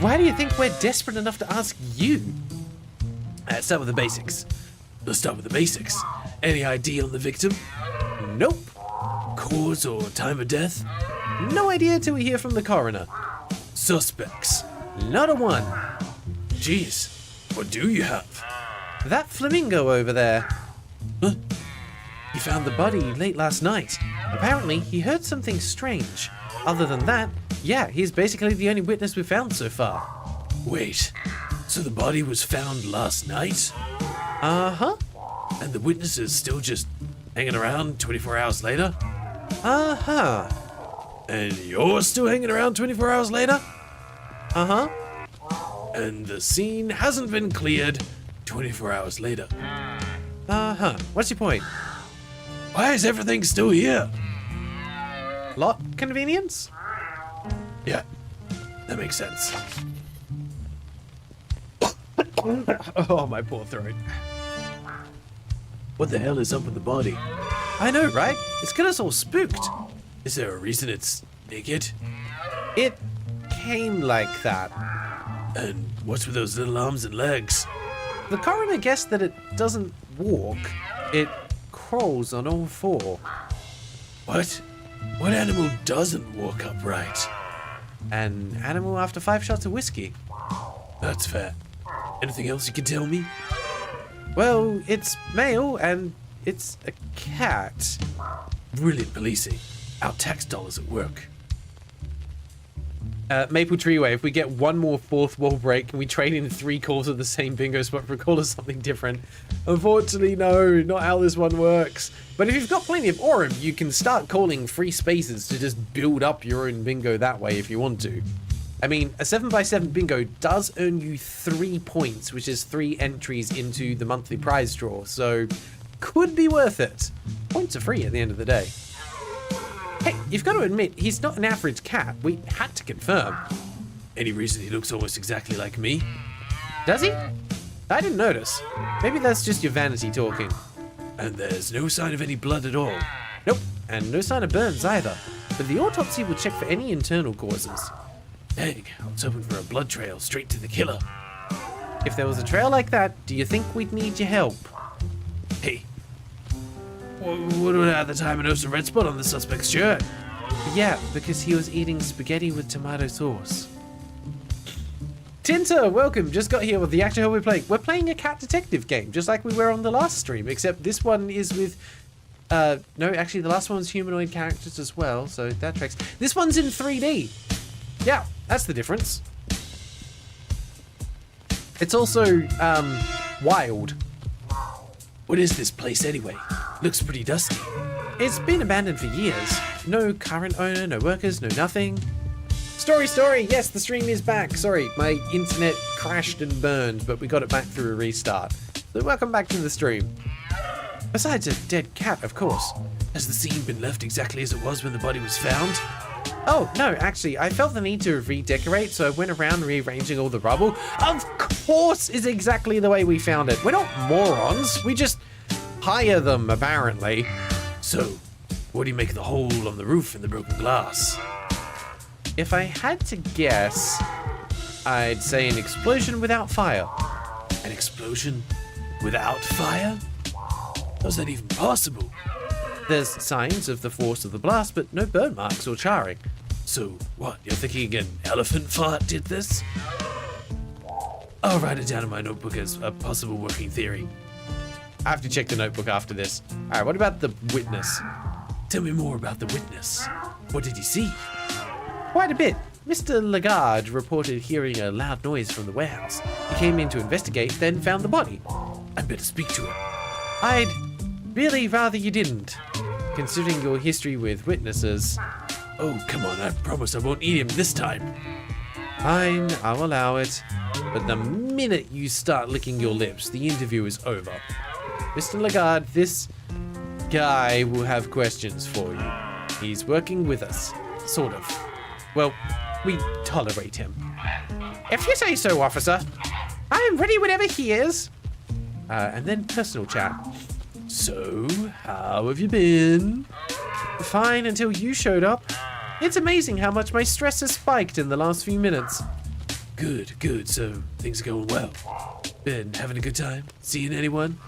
Why do you think we're desperate enough to ask you? Let's start with the basics. Let's start with the basics. Any ID on the victim? Nope. Cause or time of death? No idea till we hear from the coroner. Suspects? Not a one. Jeez, what do you have? That flamingo over there. Huh? He found the body late last night. Apparently, he heard something strange. Other than that, yeah, he's basically the only witness we've found so far. Wait, so the body was found last night? Uh-huh. And the witness is still just hanging around 24 hours later? Uh-huh. And you're still hanging around 24 hours later? Uh-huh. And the scene hasn't been cleared 24 hours later. Uh-huh. What's your point? Why is everything still here? Lot convenience? Yeah, that makes sense. Oh, my poor throat. What the hell is up with the body? I know, right? It's got us all spooked. Is there a reason it's naked? It came like that. And what's with those little arms and legs? The coroner guessed that it doesn't walk. It crawls on all four. What? What animal doesn't walk upright? An animal after 5 shots of whiskey. That's fair. Anything else you can tell me? Well, it's male and it's a cat. Brilliant policing. Our tax dollars at work. Maple Treeway, if we get one more fourth wall break, can we trade in 3 calls of the same bingo spot for a call of something different? Unfortunately, no, not how this one works. But if you've got plenty of Aurum, you can start calling free spaces to just build up your own bingo that way if you want to. I mean, a 7x7 bingo does earn you 3 points, which is 3 entries into the monthly prize draw, so could be worth it. Points are free at the end of the day. Hey, you've got to admit, he's not an average cat. We had to confirm. Any reason he looks almost exactly like me? Does he? I didn't notice. Maybe that's just your vanity talking. And there's no sign of any blood at all. Nope, and no sign of burns either. But the autopsy will check for any internal causes. Dang, I was hoping for a blood trail straight to the killer. If there was a trail like that, do you think we'd need your help? Hey, what about the time I noticed a red spot on the suspect's shirt? Yeah, because he was eating spaghetti with tomato sauce. Tinter, welcome. Just got here with the actual we're playing. We're playing a cat detective game, just like we were on the last stream, except this one is with... no, actually, the last one was humanoid characters as well, so that tracks. This one's in 3D. Yeah, that's the difference. It's also, wild. What is this place anyway? Looks pretty dusty. It's been abandoned for years. No current owner, no workers, no nothing. Story! Yes, the stream is back. Sorry, my internet crashed and burned, but we got it back through a restart. So welcome back to the stream. Besides a dead cat, of course. Has the scene been left exactly as it was when the body was found? Oh, no, actually, I felt the need to redecorate, so I went around rearranging all the rubble. Of course is exactly the way we found it. We're not morons. We just hire them, apparently. So, what do you make of the hole on the roof and the broken glass? If I had to guess, I'd say an explosion without fire. An explosion without fire? How's that even possible? There's signs of the force of the blast, but no burn marks or charring. So, what, you're thinking an elephant fart did this? I'll write it down in my notebook as a possible working theory. I have to check the notebook after this. Alright, what about the witness? Tell me more about the witness. What did he see? Quite a bit. Mr. Lagarde reported hearing a loud noise from the warehouse. He came in to investigate, then found the body. I'd better speak to him. I'd really rather you didn't, considering your history with witnesses. Oh, come on, I promise I won't eat him this time. Fine, I'll allow it. But the minute you start licking your lips, the interview is over. Mr. Lagarde, this guy will have questions for you. He's working with us, sort of. Well, we tolerate him. If you say so, officer. I am ready whenever he is. And then personal chat. So, how have you been? Fine until you showed up. It's amazing how much my stress has spiked in the last few minutes. Good. So, things are going well. Been having a good time? Seeing anyone?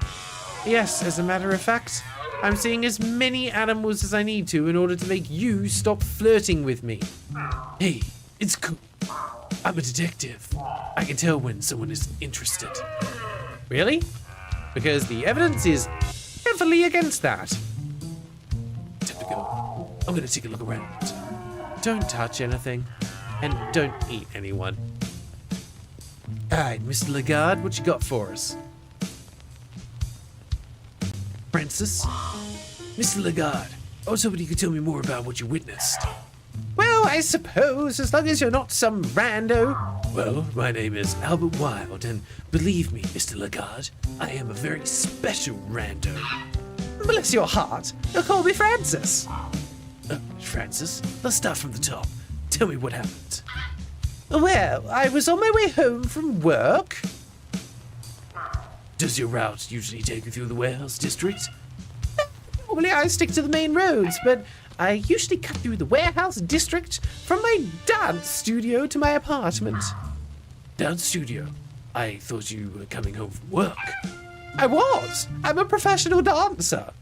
Yes, as a matter of fact, I'm seeing as many animals as I need to in order to make you stop flirting with me. Hey, it's cool. I'm a detective. I can tell when someone is interested. Really? Because the evidence is heavily against that. Time to go. I'm gonna take a look around. Don't touch anything. And don't eat anyone. Alright, Mr. Lagarde, what you got for us? Francis? Mr. Lagarde, I was hoping you could tell me more about what you witnessed. Well, I suppose, as long as you're not some rando. Well, my name is Albert Wilde, and believe me, Mr. Lagarde, I am a very special rando. Bless your heart. You'll call me Francis. Francis, let's start from the top. Tell me what happened. Well, I was on my way home from work. Does your route usually take you through the warehouse district? Normally I stick to the main roads, but I usually cut through the warehouse district from my dance studio to my apartment. Dance studio? I thought you were coming home from work. I was. I'm a professional dancer.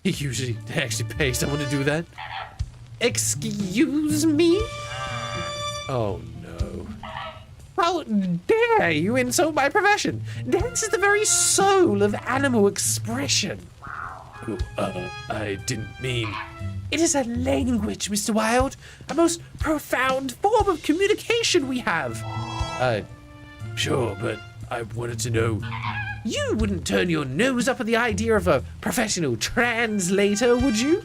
You usually actually pay someone to do that? Excuse me? Oh no. How dare you insult my profession? Dance is the very soul of animal expression. Alphabetical. I didn't mean... It is a language, Mr. Wilde. A most profound form of communication we have. Sure, but I wanted to know... You wouldn't turn your nose up at the idea of a professional translator, would you?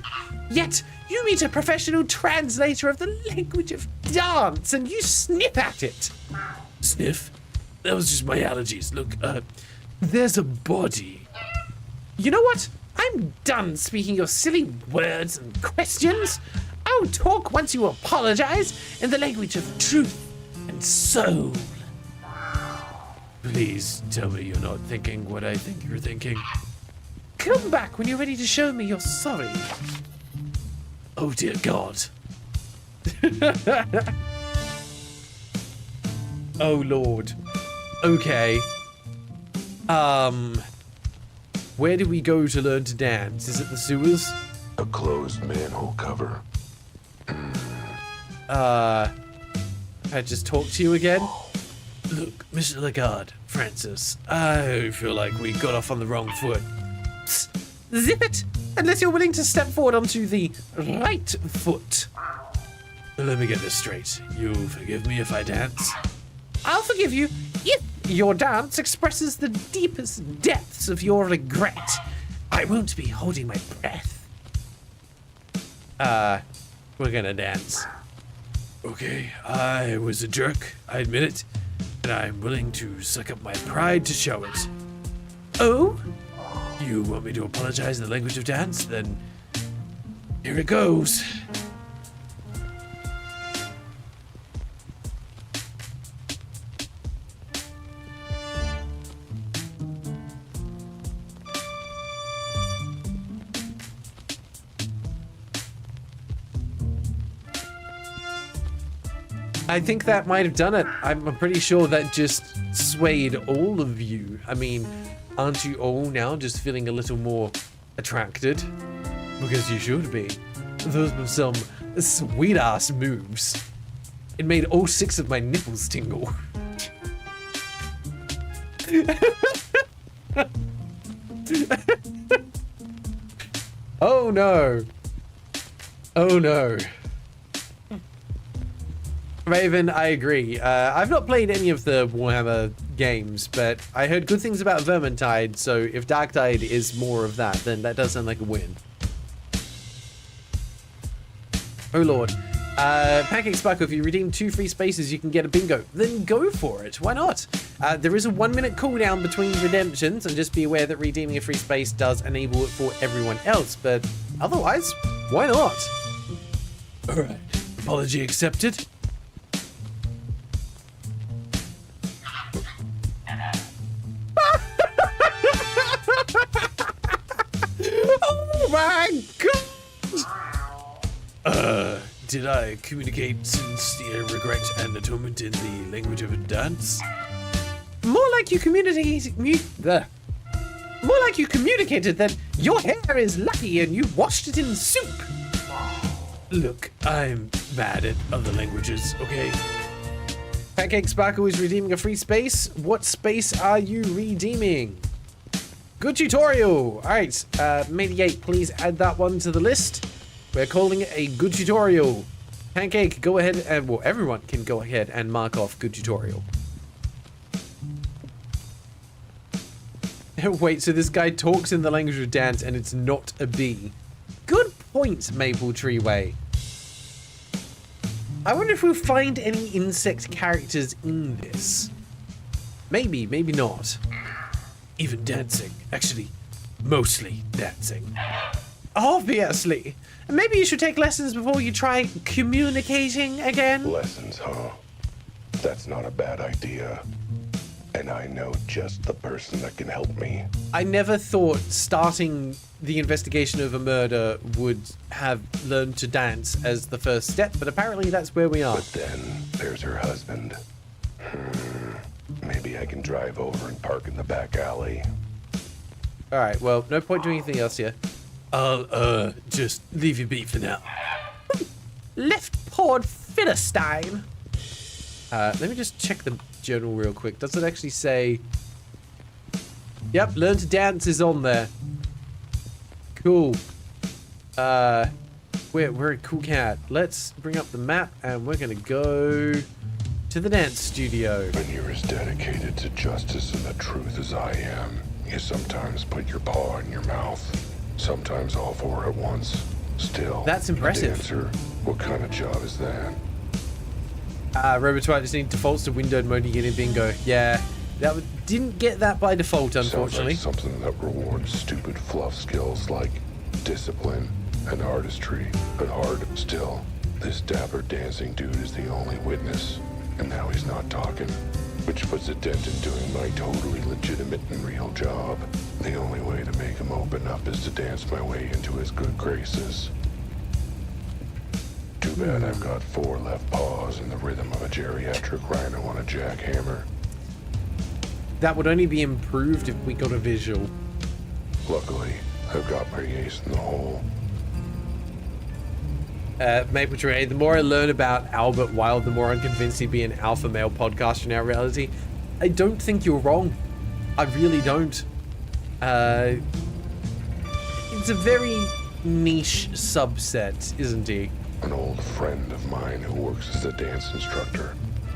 Yet, you meet a professional translator of the language of dance, and you snip at it. Sniff? That was just my allergies. Look, there's a body. You know what? I'm done speaking your silly words and questions. I'll talk once you apologize in the language of truth and soul. Please tell me you're not thinking what I think you're thinking. Come back when you're ready to show me you're sorry. Oh dear God. Oh Lord. Okay. Where do we go to learn to dance? Is it the sewers? A closed manhole cover. I just talk to you again? Look, Mr. Lagarde, Francis, I feel like we got off on the wrong foot. Psst, zip it! Unless you're willing to step forward onto the right foot. Let me get this straight. You forgive me if I dance? I'll forgive you if your dance expresses the deepest depths of your regret. I won't be holding my breath. We're gonna dance. Okay, I was a jerk, I admit it, and I'm willing to suck up my pride to show it. Oh? You want me to apologize in the language of dance? Then here it goes. I think that might have done it. I'm pretty sure that just swayed all of you. I mean, aren't you all now just feeling a little more attracted? Because you should be. Those were some sweet-ass moves. It made all 6 of my nipples tingle. Oh no. Oh no. Raven, I agree. I've not played any of the Warhammer games, but I heard good things about Vermintide, so if Darktide is more of that, then that does sound like a win. Oh lord. Pancake Sparkle, if you redeem 2 free spaces, you can get a bingo. Then go for it. Why not? There is a 1-minute cooldown between redemptions, and just be aware that redeeming a free space does enable it for everyone else, but otherwise, why not? Alright, apology accepted. Oh my god! Did I communicate sincere regret and atonement in the language of a dance? More like you communicated that your hair is lucky and you washed it in soup. Look, I'm bad at other languages, okay? Pancake Sparkle is redeeming a free space. What space are you redeeming? Good tutorial. All right, Mediate, please add that one to the list. We're calling it a good tutorial. Pancake, go ahead and, well, everyone can go ahead and mark off good tutorial. Wait, so this guy talks in the language of dance and it's not a bee. Good point, Maple Tree Way. I wonder if we'll find any insect characters in this. Maybe, maybe not. Even dancing. Actually, mostly dancing. Obviously. Maybe you should take lessons before you try communicating again. Lessons, huh? That's not a bad idea. And I know just the person that can help me. I never thought starting the investigation of a murder would have learned to dance as the first step, but apparently that's where we are. But then there's her husband. Maybe I can drive over and park in the back alley. Alright, well, no point doing anything else here. I'll, just leave you be for now. Left-pawed Philistine. Let me just check the journal real quick. Does it actually say... Yep, learn to dance is on there. Cool. We're a cool cat. Let's bring up the map and we're gonna go to the dance studio. When you're as dedicated to justice and the truth as I am, you sometimes put your paw in your mouth. Sometimes all four at once. Still, That's impressive. A dancer, what kind of job is that? Robotoid just need defaults to windowed mode to get in bingo. Yeah, didn't get that by default, unfortunately. Sounds like something that rewards stupid fluff skills like discipline and artistry. But hard still, this dapper dancing dude is the only witness. And now he's not talking, which puts a dent in doing my totally legitimate and real job. The only way to make him open up is to dance my way into his good graces. Too bad I've got 4 left paws in the rhythm of a geriatric rhino on a jackhammer. That would only be improved if we got a visual. Luckily, I've got my ace in the hole. Maple Tree, the more I learn about Albert Wilde, the more I'm convinced he'd be an alpha male podcaster in our reality. I don't think you're wrong. I really don't. It's a very niche subset, isn't he? An old friend of mine who works as a dance instructor,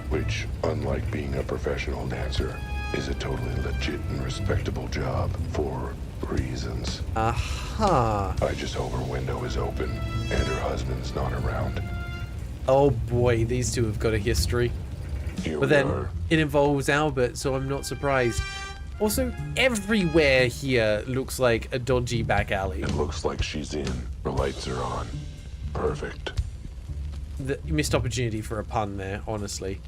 which, unlike being a professional dancer, is a totally legit and respectable job for reasons. Aha. I just hope her window is open and her husband's not around. Oh boy, these two have got a history. Here But we then are. it involves Albert, so I'm not surprised. Also, everywhere here looks like a dodgy back alley. It looks like she's in. Her lights are on. Perfect. The missed opportunity for a pun there, honestly.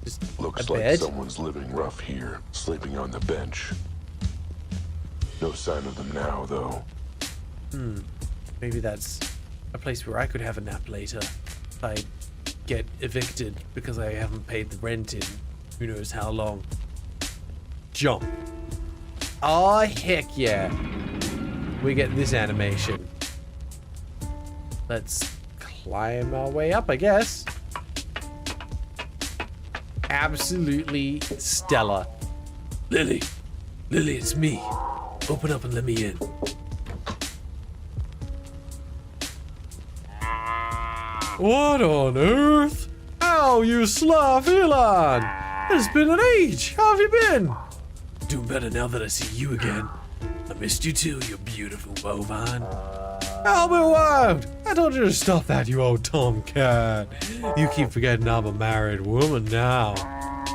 Just Looks a like bed. someone's living rough here, sleeping on the bench. No sign of them now, though. Maybe that's a place where I could have a nap later. If I get evicted because I haven't paid the rent in who knows how long. Jump. Oh, heck yeah. We get this animation. Let's climb our way up, I guess. Absolutely stellar. Lily, it's me. Open up and let me in. What on earth? Ow, you sloth Elon! It's been an age. How have you been? Doing better now that I see you again. I missed you too, you beautiful bovine. Albert Wilde! I told you to stop that, you old tomcat. You keep forgetting I'm a married woman now.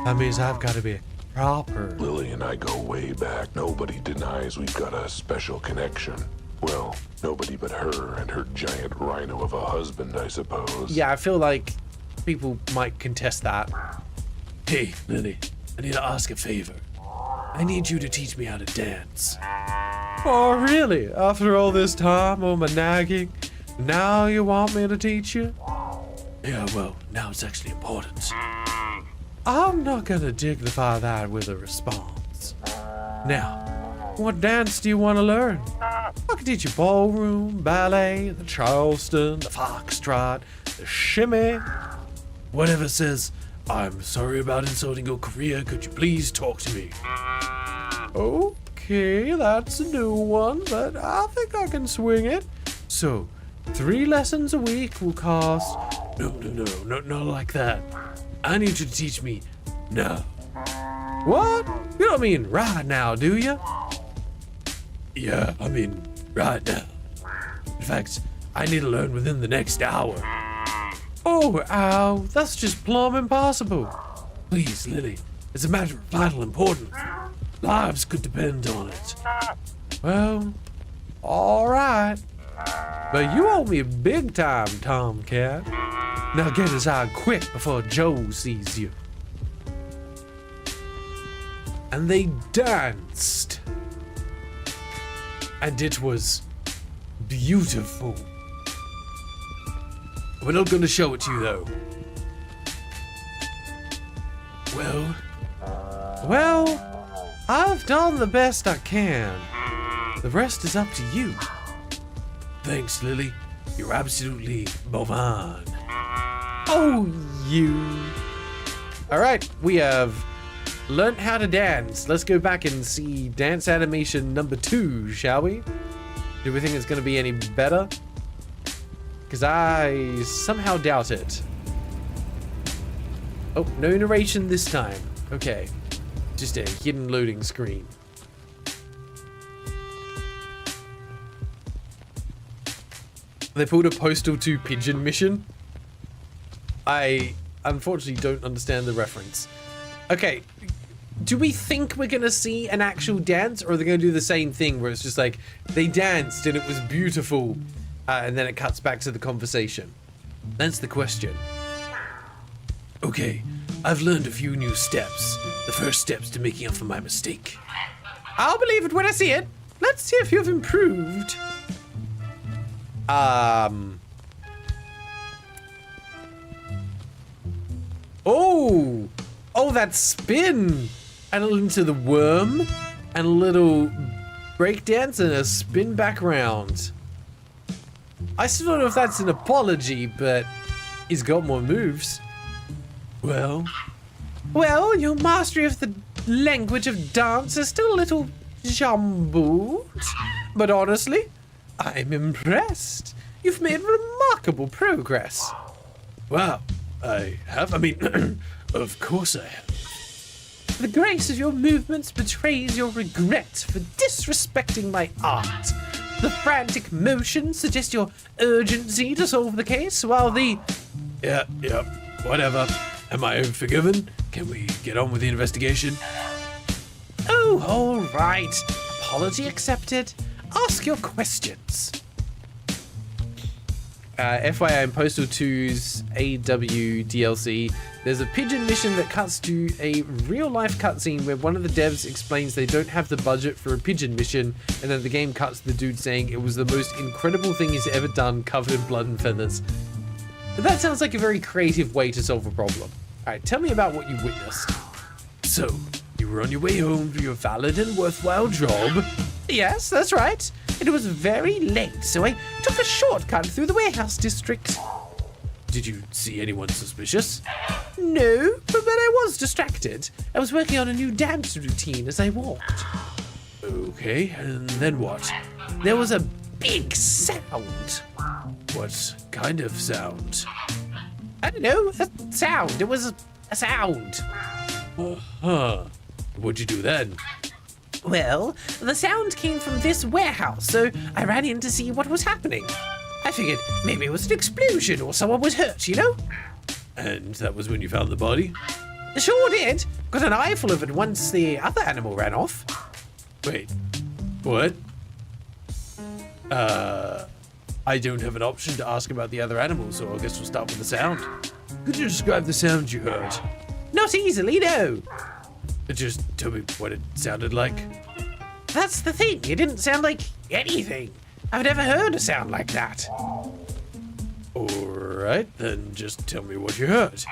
That means I've got to be proper. Lily and I go way back. Nobody denies we've got a special connection. Well, nobody but her and her giant rhino of a husband, I suppose. Yeah, I feel like people might contest that. Hey, Lily, I need to ask a favor. I need you to teach me how to dance. Oh, really? After all this time, all my nagging, now you want me to teach you? Yeah, well, now it's actually important. I'm not gonna dignify that with a response. Now, what dance do you want to learn? I can teach you ballroom, ballet, the Charleston, the foxtrot, the shimmy. Whatever says, I'm sorry about insulting your career, could you please talk to me? Okay, that's a new one, but I think I can swing it. So, 3 lessons a week will cost... No, not like that. I need you to teach me now. What? You don't mean right now, do you? Yeah, I mean right now. In fact, I need to learn within the next hour. Oh, ow, that's just plumb impossible. Please, Lily, it's a matter of vital importance. Lives could depend on it. Well, all right. But you owe me big time, Tomcat. Now get inside quick before Joe sees you. And they danced. And it was beautiful. We're not going to show it to you, though. Well, I've done the best I can. The rest is up to you. Thanks, Lily. You're absolutely bovine. Oh, you. All right, we have learned how to dance. Let's go back and see dance animation number 2, shall we? Do we think it's going to be any better? Because I somehow doubt it. Oh, no narration this time. Okay. Just a hidden loading screen. They pulled a Postal 2 pigeon mission. I unfortunately don't understand the reference. Okay. Do we think we're going to see an actual dance, or are they going to do the same thing where it's just like they danced and it was beautiful and then it cuts back to the conversation? That's the question. Okay, I've learned a few new steps. The first steps to making up for my mistake. I'll believe it when I see it. Let's see if you've improved. Oh, that spin. And into the worm. And a little break dance and a spin back round. I still don't know if that's an apology, but he's got more moves. Well, your mastery of the language of dance is still a little jumbled. But honestly, I'm impressed. You've made remarkable progress. wow, I have? I mean, of course I have. The grace of your movements betrays your regret for disrespecting my art. The frantic motion suggests your urgency to solve the case, while the... Yeah, whatever. Am I forgiven? Can we get on with the investigation? Oh, all right. Apology accepted. Ask your questions. FYI, in Postal 2's AW DLC, there's a pigeon mission that cuts to a real-life cutscene where one of the devs explains they don't have the budget for a pigeon mission, and then the game cuts to the dude saying it was the most incredible thing he's ever done, covered in blood and feathers. But that sounds like a very creative way to solve a problem. Alright, tell me about what you witnessed. So, you were on your way home for your valid and worthwhile job? Yes, that's right. It was very late, so I took a shortcut through the warehouse district. Did you see anyone suspicious? No, but I was distracted. I was working on a new dance routine as I walked. Okay, and then what? There was a big sound. What kind of sound? I don't know, a sound. It was a sound. What'd you do then? Well, the sound came from this warehouse, so I ran in to see what was happening. I figured maybe it was an explosion or someone was hurt, you know? And that was when you found the body? Sure did. Got an eyeful of it once the other animal ran off. Wait, what? I don't have an option to ask about the other animals, so I guess we'll start with the sound. Could you describe the sound you heard? Not easily, no. Just tell me what it sounded like. That's the thing. It didn't sound like anything. I've never heard a sound like that. Alright, then just tell me what you heard.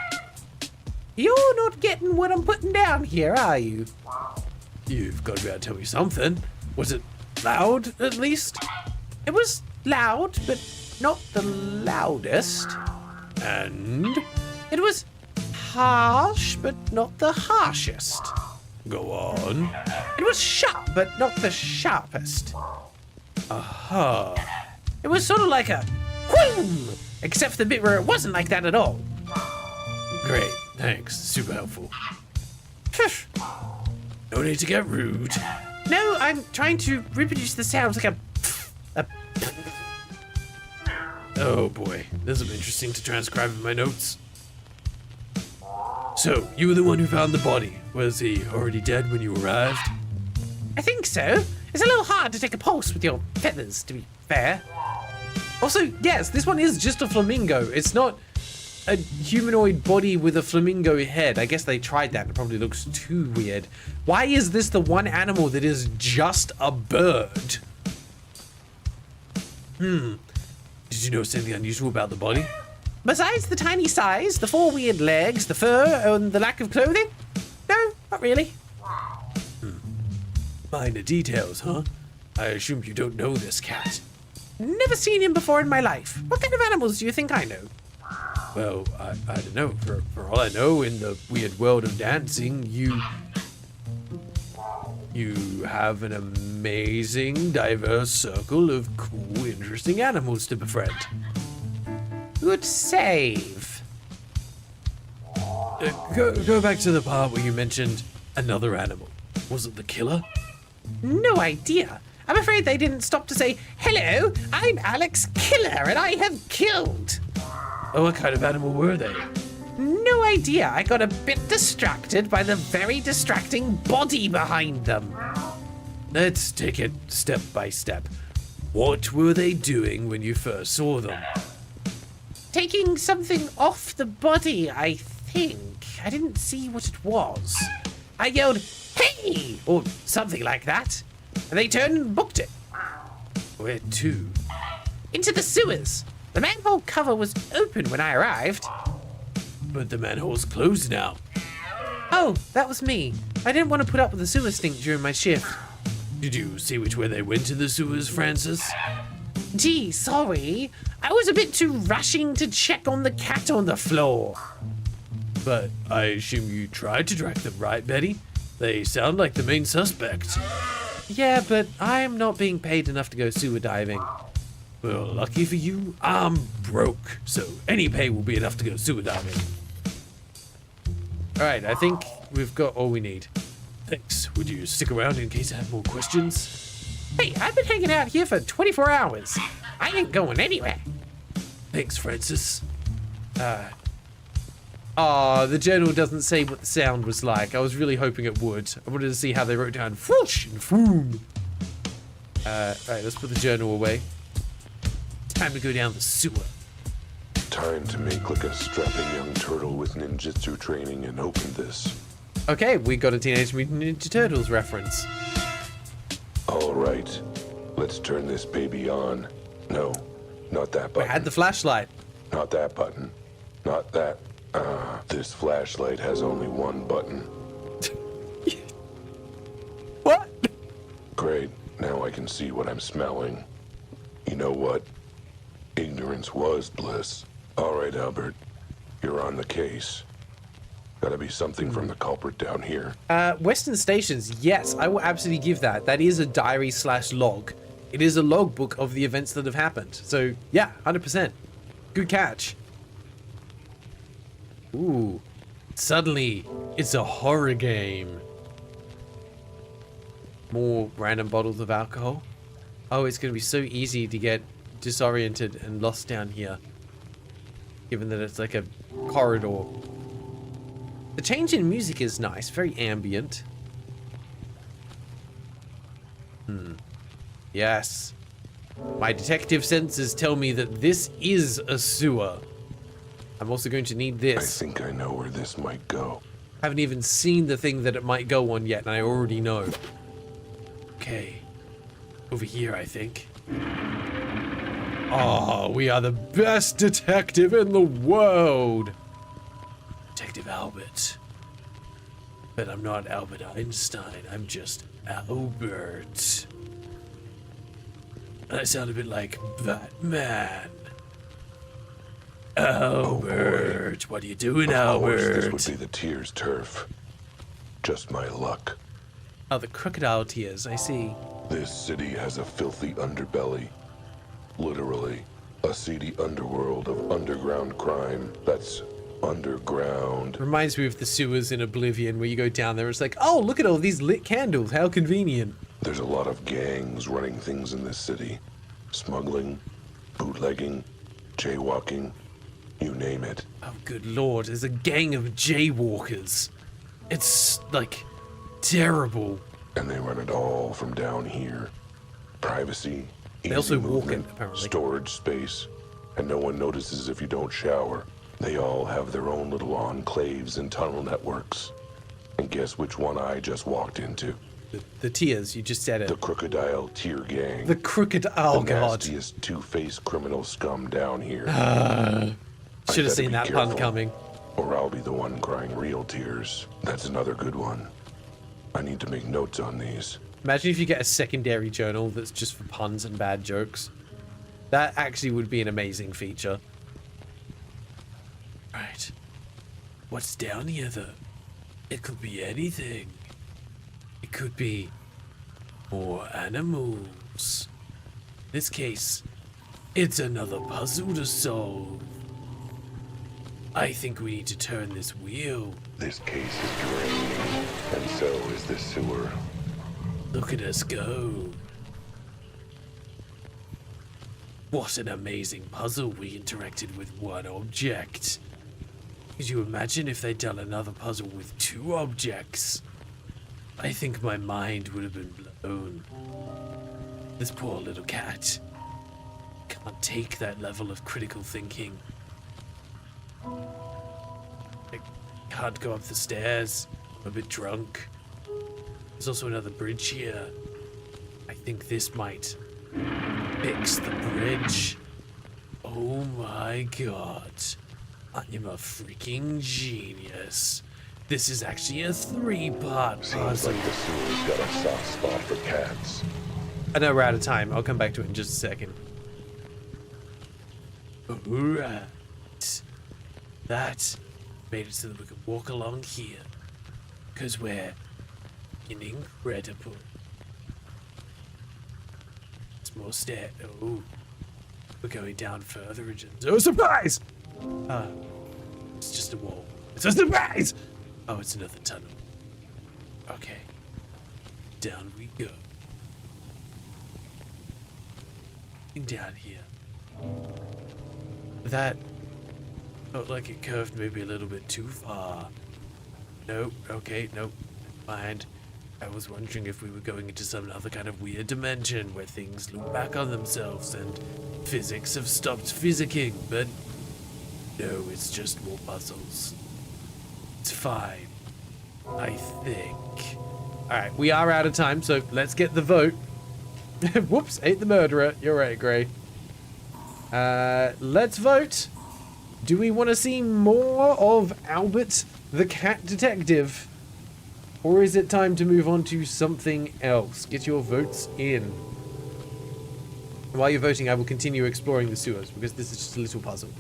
You're not getting what I'm putting down here, are you? You've got to be able to tell me something. Was it loud, at least? It was loud, but not the loudest. And? It was harsh, but not the harshest. Go on. It was sharp, but not the sharpest. Aha. It was sort of like a whoom, except for the bit where it wasn't like that at all. Great, thanks. Super helpful. No need to get rude. No, I'm trying to reproduce the sounds like a Oh boy, this will be interesting to transcribe in my notes. So, you were the one who found the body. Was he already dead when you arrived? I think so. It's a little hard to take a pulse with your feathers, to be fair. Also, yes, this one is just a flamingo. It's not a humanoid body with a flamingo head. I guess they tried that. It probably looks too weird. Why is this the one animal that is just a bird? Did you notice anything unusual about the body? Besides the tiny size, the 4 weird legs, the fur, and the lack of clothing? No, not really. Minor details, huh? I assume you don't know this cat. Never seen him before in my life. What kind of animals do you think I know? Well, I don't know. For all I know, in the weird world of dancing, you... You have an amazing, diverse circle of cool, interesting animals to befriend. Good save. Go back to the part where you mentioned another animal. Was it the killer? No idea. I'm afraid they didn't stop to say, "Hello, I'm Alex Killer, and I have killed." Oh, what kind of animal were they? No idea. I got a bit distracted by the very distracting body behind them. Let's take it step by step. What were they doing when you first saw them? Taking something off the body, I think. I didn't see what it was. I yelled, "Hey!" or something like that. And they turned and booked it. Where to? Into the sewers. The manhole cover was open when I arrived. But the manhole's closed now. Oh, that was me. I didn't want to put up with the sewer stink during my shift. Did you see which way they went in the sewers, Francis? Gee, sorry. I was a bit too rushing to check on the cat on the floor. But I assume you tried to track them, right, Betty? They sound like the main suspect. Yeah, but I'm not being paid enough to go sewer diving. Well, lucky for you, I'm broke, so any pay will be enough to go sewer diving. Alright, I think we've got all we need. Thanks. Would you stick around in case I have more questions? Hey, I've been hanging out here for 24 hours. I ain't going anywhere. Thanks, Francis. The journal doesn't say what the sound was like. I was really hoping it would. I wanted to see how they wrote down whoosh and foom. Alright, let's put the journal away. Time to go down the sewer. Time to make like a strapping young turtle with ninjutsu training and open this. Okay, we got a Teenage Mutant Ninja Turtles reference. All right, let's turn this baby on. No, not that We button. had the flashlight. Not that button. Not that. This flashlight has only one button. What? Great, now I can see what I'm smelling. You know what? Ignorance was bliss. All right, Albert, you're on the case. Gotta be something from the culprit down here. Western Stations, yes, I will absolutely give that. That is a diary / log. It is a logbook of the events that have happened. So, yeah, 100%. Good catch. Ooh. Suddenly, it's a horror game. More random bottles of alcohol. Oh, it's going to be so easy to get disoriented and lost down here. Given that it's like a corridor. The change in music is nice, very ambient. Yes. My detective senses tell me that this is a sewer. I'm also going to need I this. think I know where this might go. Haven't even seen the thing that it might go on yet, and I already know. Okay. Over here, I think. Oh, we are the best detective in the world. Detective Albert. But I'm not Albert Einstein, I'm just Albert. I sound a bit like Batman. Albert, what are you doing, Of course, this Albert? would be the tears turf. Just my luck. Oh, the crocodile tears, I see. This city has a filthy underbelly. Literally, a seedy underworld of underground crime that's underground. Reminds me of the sewers in Oblivion where you go down there, it's like, oh, look at all these lit candles, how convenient. There's a lot of gangs running things in this city. Smuggling, bootlegging, jaywalking, you name it. Oh, good lord, there's a gang of jaywalkers. It's, like, terrible. And they run it all from down here. Privacy, They easy also walk movement, it, apparently. storage space, and no one notices if you don't shower. They all have their own little enclaves and tunnel networks. And guess which one I just walked into? The tears, you just said it. The Crocodile Tear Gang. The crooked, oh the god. nastiest two-faced criminal scum down here. Should have better seen be that careful. pun coming. Or I'll be the one crying real tears. That's another good one. I need to make notes on these. Imagine if you get a secondary journal that's just for puns and bad jokes. That actually would be an amazing feature. Right. What's down here, though? It could be anything. It could be More animals. In this case, it's another puzzle to solve. I think we need to turn this wheel. This case is draining, and so is the sewer. Look at us go. What an amazing puzzle we interacted with one object. Could you imagine if they'd done another puzzle with 2 objects? I think my mind would have been blown. This poor little cat can't take that level of critical thinking. I can't go up the stairs. I'm a bit drunk. There's also another bridge here. I think this might fix the bridge. Oh my god. I am a freaking genius. This is actually a 3-part Seems puzzle. like the sewer's got a soft spot for cats. I know we're out of time. I'll come back to it in just a second. Alright. That made it so that we could walk along here. Because we're incredible. It's more stairs. Oh. We're going down further into... Oh, surprise! It's just a wall. It's a surprise! Oh, it's another tunnel. Okay. Down we go. Down here. That felt like it curved maybe a little bit too far. Nope. Okay, nope. Mind. I was wondering if we were going into some other kind of weird dimension where things loop back on themselves and physics have stopped physicking, but no, it's just more puzzles. It's fine, I think. Alright, we are out of time, so let's get the vote. Whoops, ate the murderer. You're right, Gray. Let's vote. Do we want to see more of Albert the Cat Detective? Or is it time to move on to something else? Get your votes in. While you're voting, I will continue exploring the sewers, because this is just a little puzzle.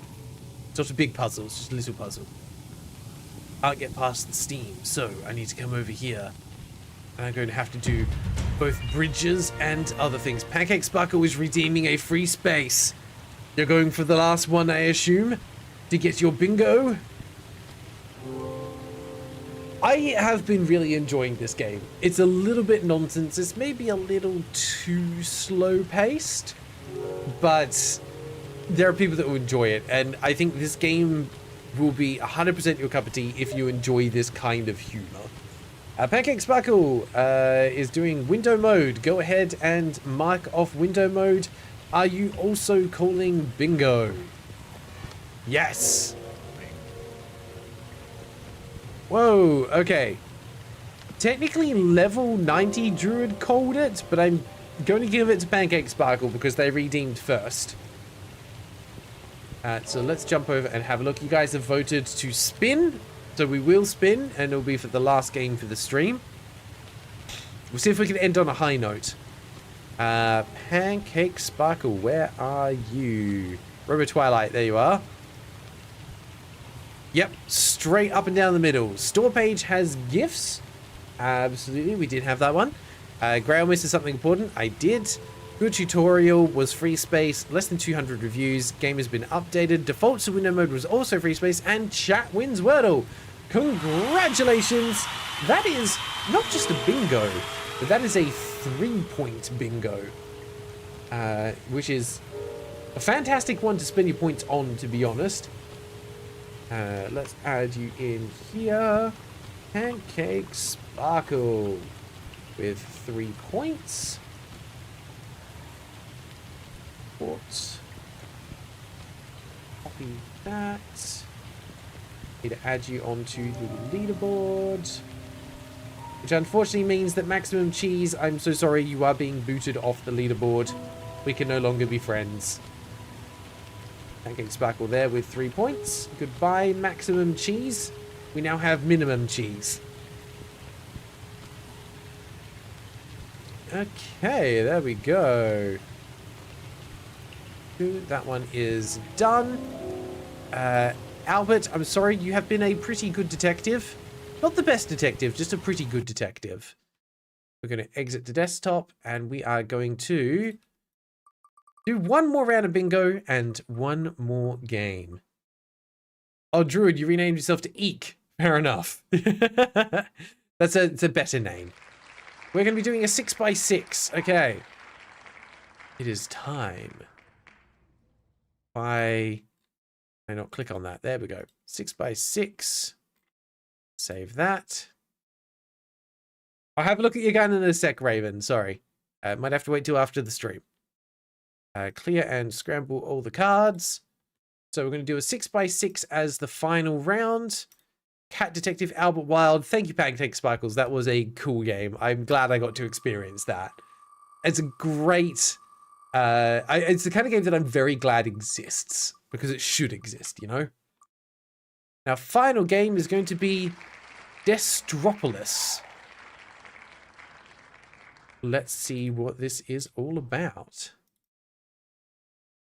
It's not a big puzzle, it's just a little puzzle. I can't get past the steam, so I need to come over here. And I'm going to have to do both bridges and other things. Pancake Sparkle is redeeming a free space. You're going for the last one, I assume, to get your bingo. I have been really enjoying this game. It's a little bit nonsense. It's maybe a little too slow paced, but there are people that will enjoy it. And I think this game will be 100% your cup of tea if you enjoy this kind of humor. Pancake Sparkle is doing window mode. Go ahead and mark off window mode. Are you also calling bingo? Yes. Whoa, okay. Technically level 90 Druid called it, but I'm going to give it to Pancake Sparkle because they redeemed first. So let's jump over and have a look. You guys have voted to spin, so we will spin, and it'll be for the last game for the stream. We'll see if we can end on a high note. Pancake Sparkle, where are you? Robo Twilight, there you are. Yep, straight up and down the middle. Store page has gifts. Absolutely, we did have that one. Grail misses something important. I did. Good tutorial was free space. Less than 200 reviews. Game has been updated. Default to window mode was also free space. And chat wins Wordle. Congratulations. That is not just a bingo, but that is a 3-point bingo. Which is a fantastic one to spend your points on, to be honest. Let's add you in here. Pancake Sparkle with 3 points. What? Copy that. Need to add you onto the leaderboard. Which unfortunately means that Maximum Cheese, I'm so sorry, you are being booted off the leaderboard. We can no longer be friends. Pancake Sparkle there with 3 points. Goodbye, Maximum Cheese. We now have Minimum Cheese. Okay, there we go. That one is done. Albert, I'm sorry, you have been a pretty good detective. Not the best detective, just a pretty good detective. We're going to exit to desktop, and we are going to do one more round of bingo and one more game. Oh, Druid, you renamed yourself to Eek. Fair enough. It's a better name. We're going to be doing a 6x6. Okay. It is time. Why not click on that? There we go. 6x6. Save that. I'll have a look at your gun in a sec, Raven. Sorry. Might have to wait till after the stream. Clear and scramble all the cards. So we're going to do a 6x6 as the final round. Cat Detective Albert Wild. Thank you, Pancake Sparkles. That was a cool game. I'm glad I got to experience that. It's a great... it's the kind of game that I'm very glad exists. Because it should exist, you know? Now, final game is going to be Destropolis. Let's see what this is all about.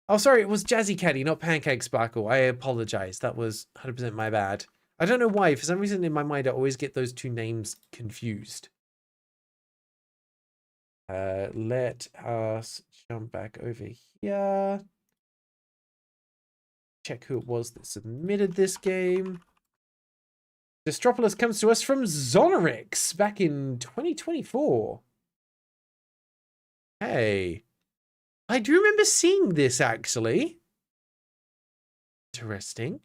Oh, sorry, it was Jazzy Caddy, not Pancake Sparkle. I apologize. That was 100% my bad. I don't know why. For some reason in my mind, I always get those two names confused. Let us jump back over here. Check who it was that submitted this game. Destropolis comes to us from Zonorix back in 2024. Hey. I do remember seeing this, actually. Interesting.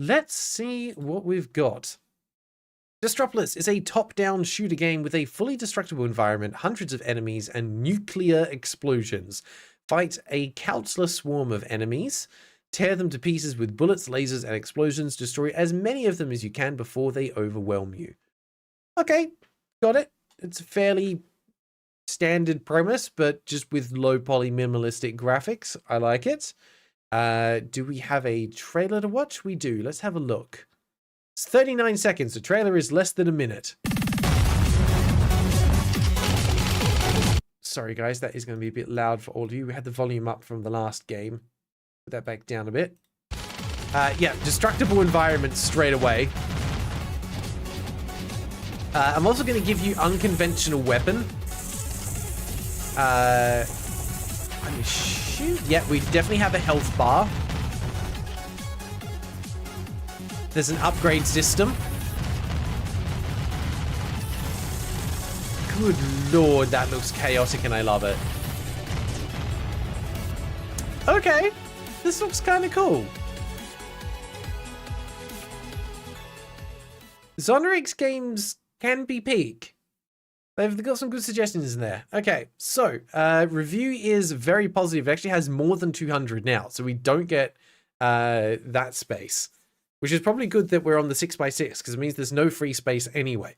Let's see what we've got. Destropolis is a top-down shooter game with a fully destructible environment, hundreds of enemies, and nuclear explosions. Fight a countless swarm of enemies. Tear them to pieces with bullets, lasers, and explosions. Destroy as many of them as you can before they overwhelm you. Okay, got it. It's a fairly standard premise, but just with low poly minimalistic graphics. I like it. Do we have a trailer to watch? We do. Let's have a look. It's 39 seconds. The trailer is less than a minute. Sorry, guys. That is going to be a bit loud for all of you. We had the volume up from the last game. Put that back down a bit. Yeah, destructible environment straight away. I'm also going to give you unconventional weapon. I mean, shoot. Yeah, we definitely have a health bar. There's an upgrade system. Good lord, that looks chaotic and I love it. Okay, this looks kind of cool. Zonorix games can be peak. They've got some good suggestions in there. Okay, so review is very positive. It actually has more than 200 now, so we don't get that space, which is probably good that we're on the 6x6 because it means there's no free space anyway.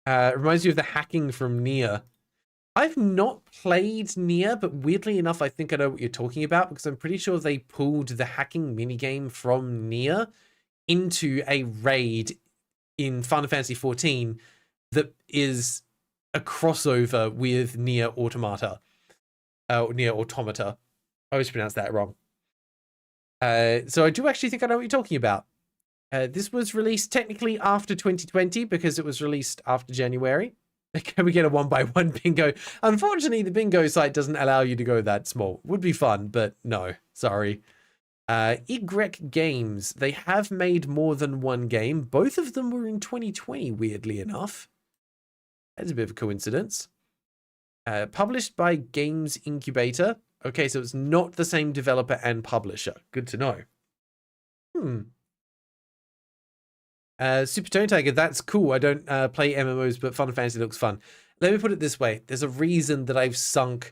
Reminds you of the hacking from Nier. I've not played Nier, but weirdly enough, I think I know what you're talking about because I'm pretty sure they pulled the hacking minigame from Nier into a raid in Final Fantasy XIV that is a crossover with Nier Automata. Nier Automata. I always pronounce that wrong. So I do actually think I know what you're talking about. This was released technically after 2020 because it was released after January. Can we get a 1x1 bingo? Unfortunately, the bingo site doesn't allow you to go that small. Would be fun, but no, sorry. Y Games, they have made more than one game. Both of them were in 2020, weirdly enough. That's a bit of a coincidence. Published by Games Incubator. Okay, so it's not the same developer and publisher. Good to know. Super Tone Tiger, that's cool. I don't play MMOs, but Final Fantasy looks fun. Let me put it this way. There's a reason that I've sunk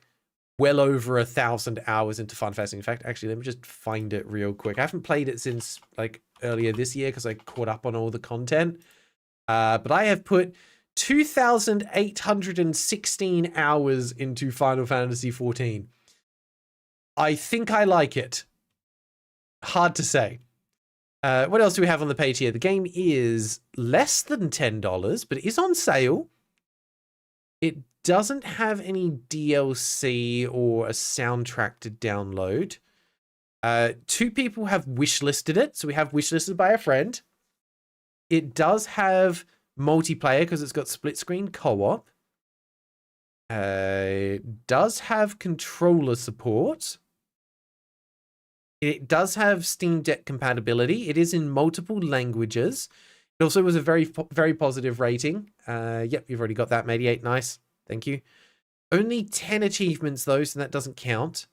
well over 1,000 hours into Final Fantasy. In fact, actually, let me just find it real quick. I haven't played it since like earlier this year because I caught up on all the content. But I have put 2,816 hours into Final Fantasy 14. I think I like it. Hard to say. What else do we have on the page here? The game is less than $10, but it is on sale. It doesn't have any DLC or a soundtrack to download. 2 people have wishlisted it, so we have wishlisted by a friend. It does have multiplayer because it's got split screen co-op. Does have controller support. It does have Steam Deck compatibility. It is in multiple languages. It also was a very positive rating. Yep, you've already got that, 88. Nice. Thank you. Only 10 achievements, though, so that doesn't count.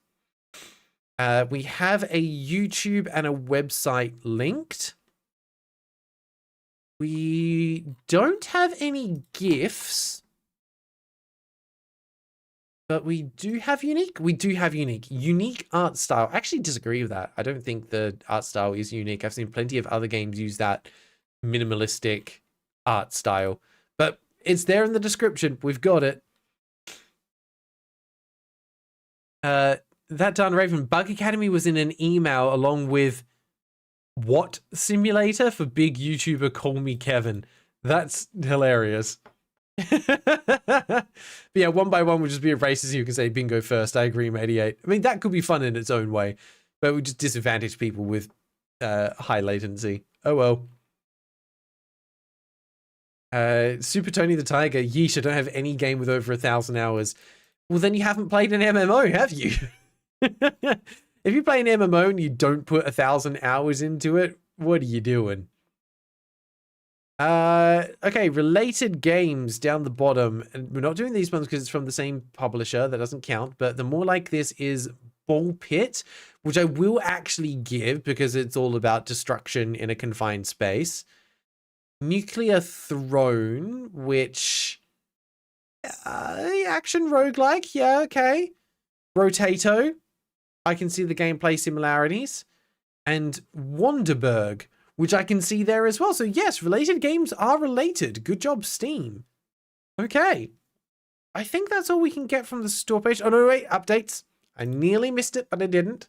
We have a YouTube and a website linked. We don't have any GIFs. But we do have unique. We do have unique. Unique art style. I actually disagree with that. I don't think the art style is unique. I've seen plenty of other games use that minimalistic art style. But it's there in the description. We've got it. That done, Raven. Bug Academy was in an email along with what simulator for big YouTuber Call Me Kevin. That's hilarious. But yeah, one by one would just be a race so you can say bingo first. I agree, 88. I mean, that could be fun in its own way, but it would just disadvantage people with high latency. Oh well. Super Tony the Tiger. Yeesh, I don't have any game with over 1,000 hours. Well, then you haven't played an MMO, have you? If you play an MMO and you don't put 1,000 hours into it, what are you doing? Okay, related games down the bottom. And we're not doing these ones because it's from the same publisher. That doesn't count. But the more like this is Ball Pit, which I will actually give because it's all about destruction in a confined space. Nuclear Throne, which... action roguelike, yeah, okay. Rotato, I can see the gameplay similarities. And Wanderberg, which I can see there as well. So yes, related games are related. Good job, Steam. Okay. I think that's all we can get from the store page. Oh, no, wait, updates. I nearly missed it, but I didn't.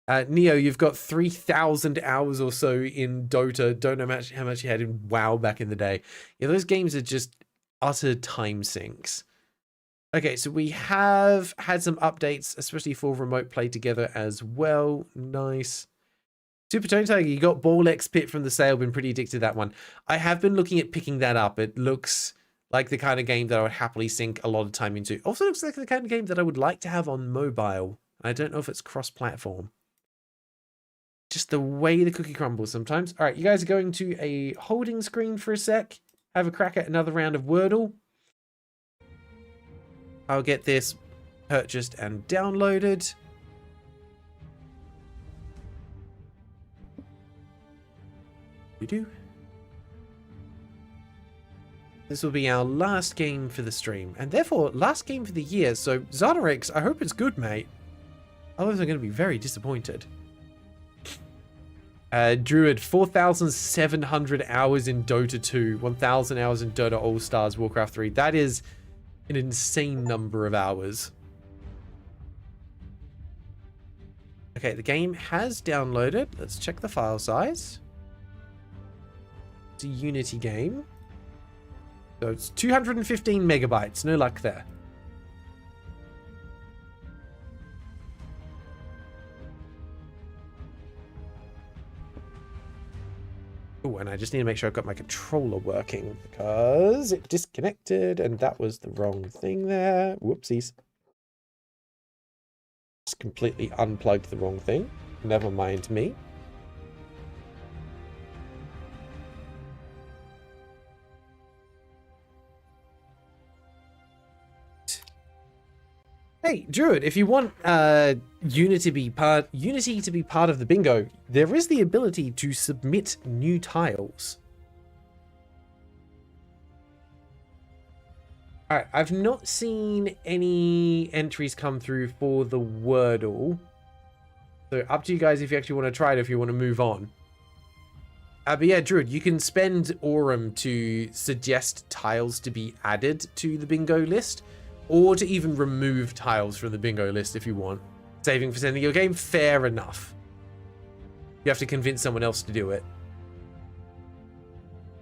Neo, you've got 3,000 hours or so in Dota. Don't know how much you had in WoW back in the day. Yeah, those games are just utter time sinks. Okay, so we have had some updates, especially for remote play together as well. Nice. Super Tony Tiger, you got Ball X Pit from the sale. Been pretty addicted to that one. I have been looking at picking that up. It looks like the kind of game that I would happily sink a lot of time into. Also looks like the kind of game that I would like to have on mobile. I don't know if it's cross-platform. Just the way the cookie crumbles sometimes. All right, you guys are going to a holding screen for a sec. Have a crack at another round of Wordle. I'll get this purchased and downloaded. This will be our last game for the stream, and therefore last game for the year. So Zardarix, I hope it's good, mate. Otherwise I'm going to be very disappointed. Druid, 4,700 hours in Dota 2, 1,000 hours in Dota All-Stars, Warcraft 3. That is an insane number of hours. Okay, the game has downloaded. Let's check the file size. It's a Unity game. So it's 215 megabytes. No luck there. Oh, and I just need to make sure I've got my controller working because it disconnected and that was the wrong thing there. Whoopsies. Just completely unplugged the wrong thing. Never mind me. Hey, Druid, if you want Unity to be part of the bingo, there is the ability to submit new tiles. All right, I've not seen any entries come through for the Wordle. So up to you guys if you actually want to try it, if you want to move on. But yeah, Druid, you can spend Aurum to suggest tiles to be added to the bingo list, or to even remove tiles from the bingo list if you want. Saving for sending your game, fair enough. You have to convince someone else to do it.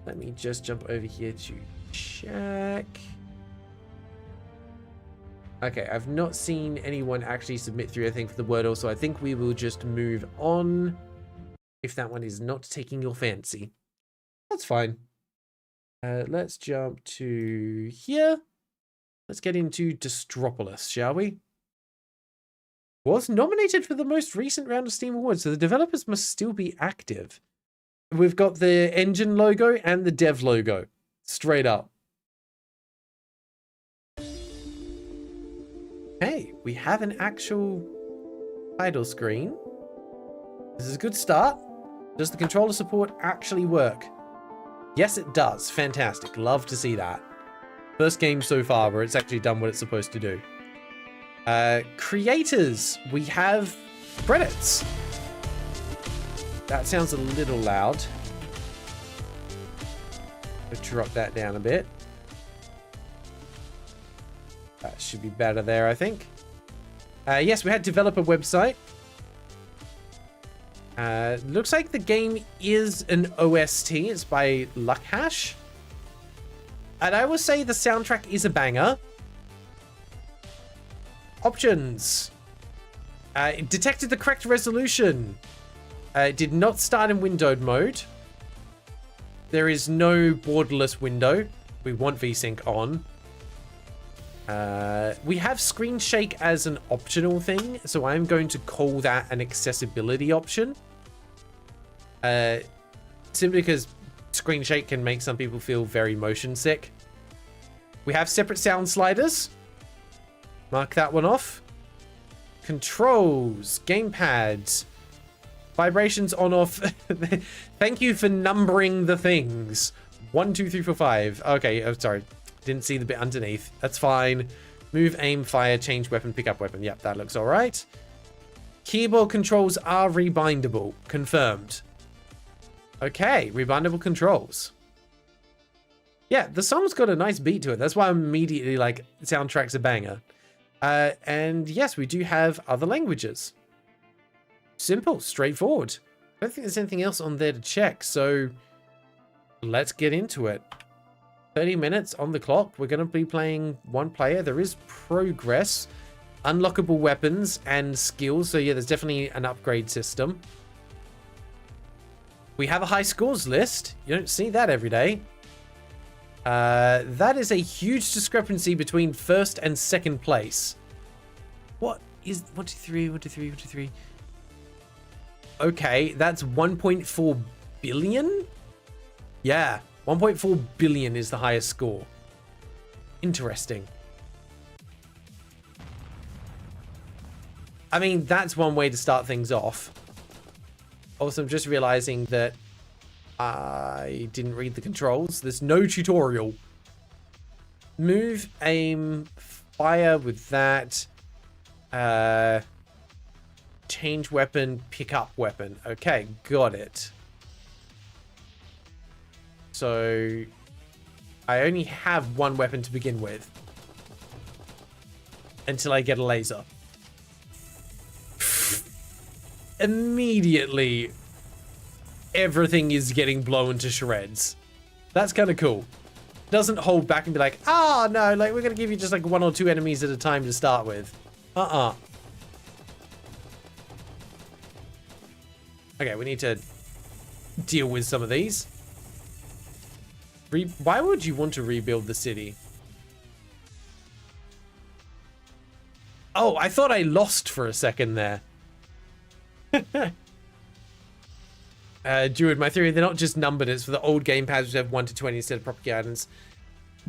Let me just jump over here to check. Okay, I've not seen anyone actually submit through anything for the Wordle, so I think we will just move on. If that one is not taking your fancy. That's fine. Let's jump to here. Let's get into Destropolis, shall we? Was nominated for the most recent round of Steam Awards, so the developers must still be active. We've got the engine logo and the dev logo, straight up. Hey, we have an actual title screen. This is a good start. Does the controller support actually work? Yes, it does. Fantastic. Love to see that. First game so far where it's actually done what it's supposed to do. Creators. We have credits. That sounds a little loud. Let's drop that down a bit. That should be better there, I think. Yes, we had developer website. Looks like the game is an OST. It's by Luckhash. And I will say the soundtrack is a banger. Options. It detected the correct resolution. It did not start in windowed mode. There is no borderless window. We want VSync on. We have screen shake as an optional thing, so I'm going to call that an accessibility option. Simply because screen shake can make some people feel very motion sick. We have separate sound sliders. Mark that one off. Controls, gamepads, vibrations on off. Thank you for numbering the things. 1, 2, 3, 4, 5. Okay, oh, sorry. Didn't see the bit underneath. That's fine. Move, aim, fire, change weapon, pick up weapon. Yep, that looks all right. Keyboard controls are rebindable. Confirmed. Okay, rebindable controls. Yeah, the song's got a nice beat to it. That's why I'm immediately like, soundtrack's a banger. And yes, we do have other languages. Simple, straightforward. I don't think there's anything else on there to check, so let's get into it. 30 minutes on the clock. We're going to be playing one player. There is progress, unlockable weapons, and skills. So yeah, there's definitely an upgrade system. We have a high scores list. You don't see that every day. That is a huge discrepancy between first and second place. What is 1, 2, 3, 1, 2, 3, 1, 2, 3? Okay, that's 1.4 billion? Yeah, 1.4 billion is the highest score. Interesting. I mean, that's one way to start things off. Also, I'm just realizing that I didn't read the controls. There's no tutorial. Move, aim, fire with that. Change weapon, pick up weapon. Okay, got it. So I only have one weapon to begin with until I get a laser. Immediately, everything is getting blown to shreds. That's kind of cool. Doesn't hold back and be like, oh no, like we're gonna give you just like 1 or 2 enemies at a time to start with. Okay, we need to deal with some of these. Why would you want to rebuild the city? Oh, I thought I lost for a second there. Druid, my theory, they're not just numbered. It's for the old gamepads which have 1 to 20 instead of proper guidance.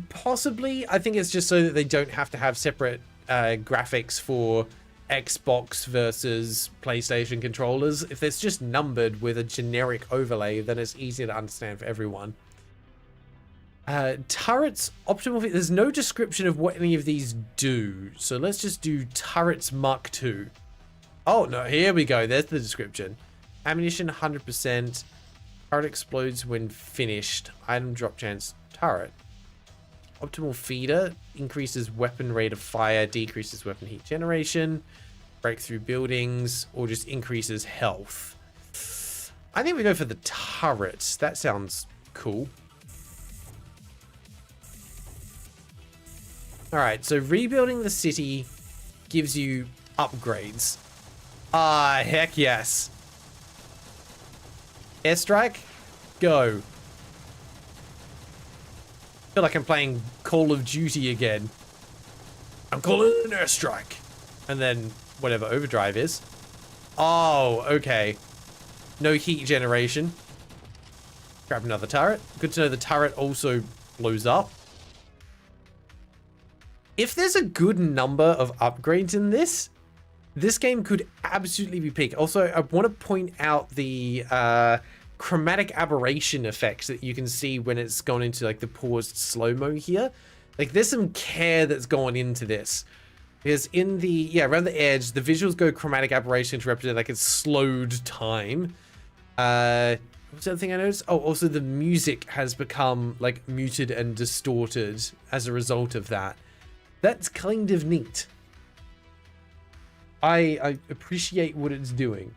Possibly. I think it's just so that they don't have to have separate graphics for Xbox versus PlayStation controllers. If it's just numbered with a generic overlay, then it's easier to understand for everyone. Turrets, optimal. There's no description of what any of these do. So let's just do turrets Mark II. Oh, no, here we go. There's the description. Ammunition, 100%. Turret explodes when finished. Item drop chance, turret. Optimal feeder, increases weapon rate of fire, decreases weapon heat generation, break through buildings, or just increases health. I think we go for the turrets. That sounds cool. Alright, so rebuilding the city gives you upgrades. Ah, heck yes. Airstrike, go. feel like I'm playing Call of Duty again. I'm calling an airstrike. And then whatever overdrive is. Oh, okay. No heat generation. Grab another turret. Good to know the turret also blows up. If there's a good number of upgrades in this, this game could absolutely be peak. Also, I want to point out the chromatic aberration effects that you can see when it's gone into like the paused slow-mo here. Like there's some care that's gone into this. Because in the, around the edge, the visuals go chromatic aberration to represent like a slowed time. What's the other thing I noticed? Oh, also the music has become like muted and distorted as a result of that. That's kind of neat. I appreciate what it's doing.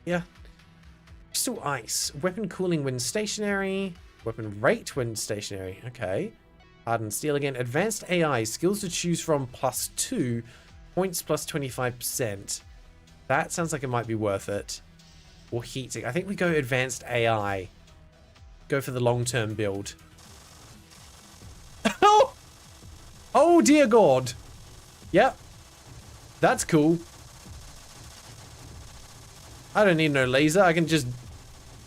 Yeah. Crystal ice. Weapon cooling when stationary. Weapon rate when stationary. Okay. Hardened steel again. Advanced AI. Skills to choose from +2. Points +25%. That sounds like it might be worth it. Or heat sink. I think we go advanced AI. Go for the long-term build. Oh dear God. Yep. That's cool. I don't need no laser. I can just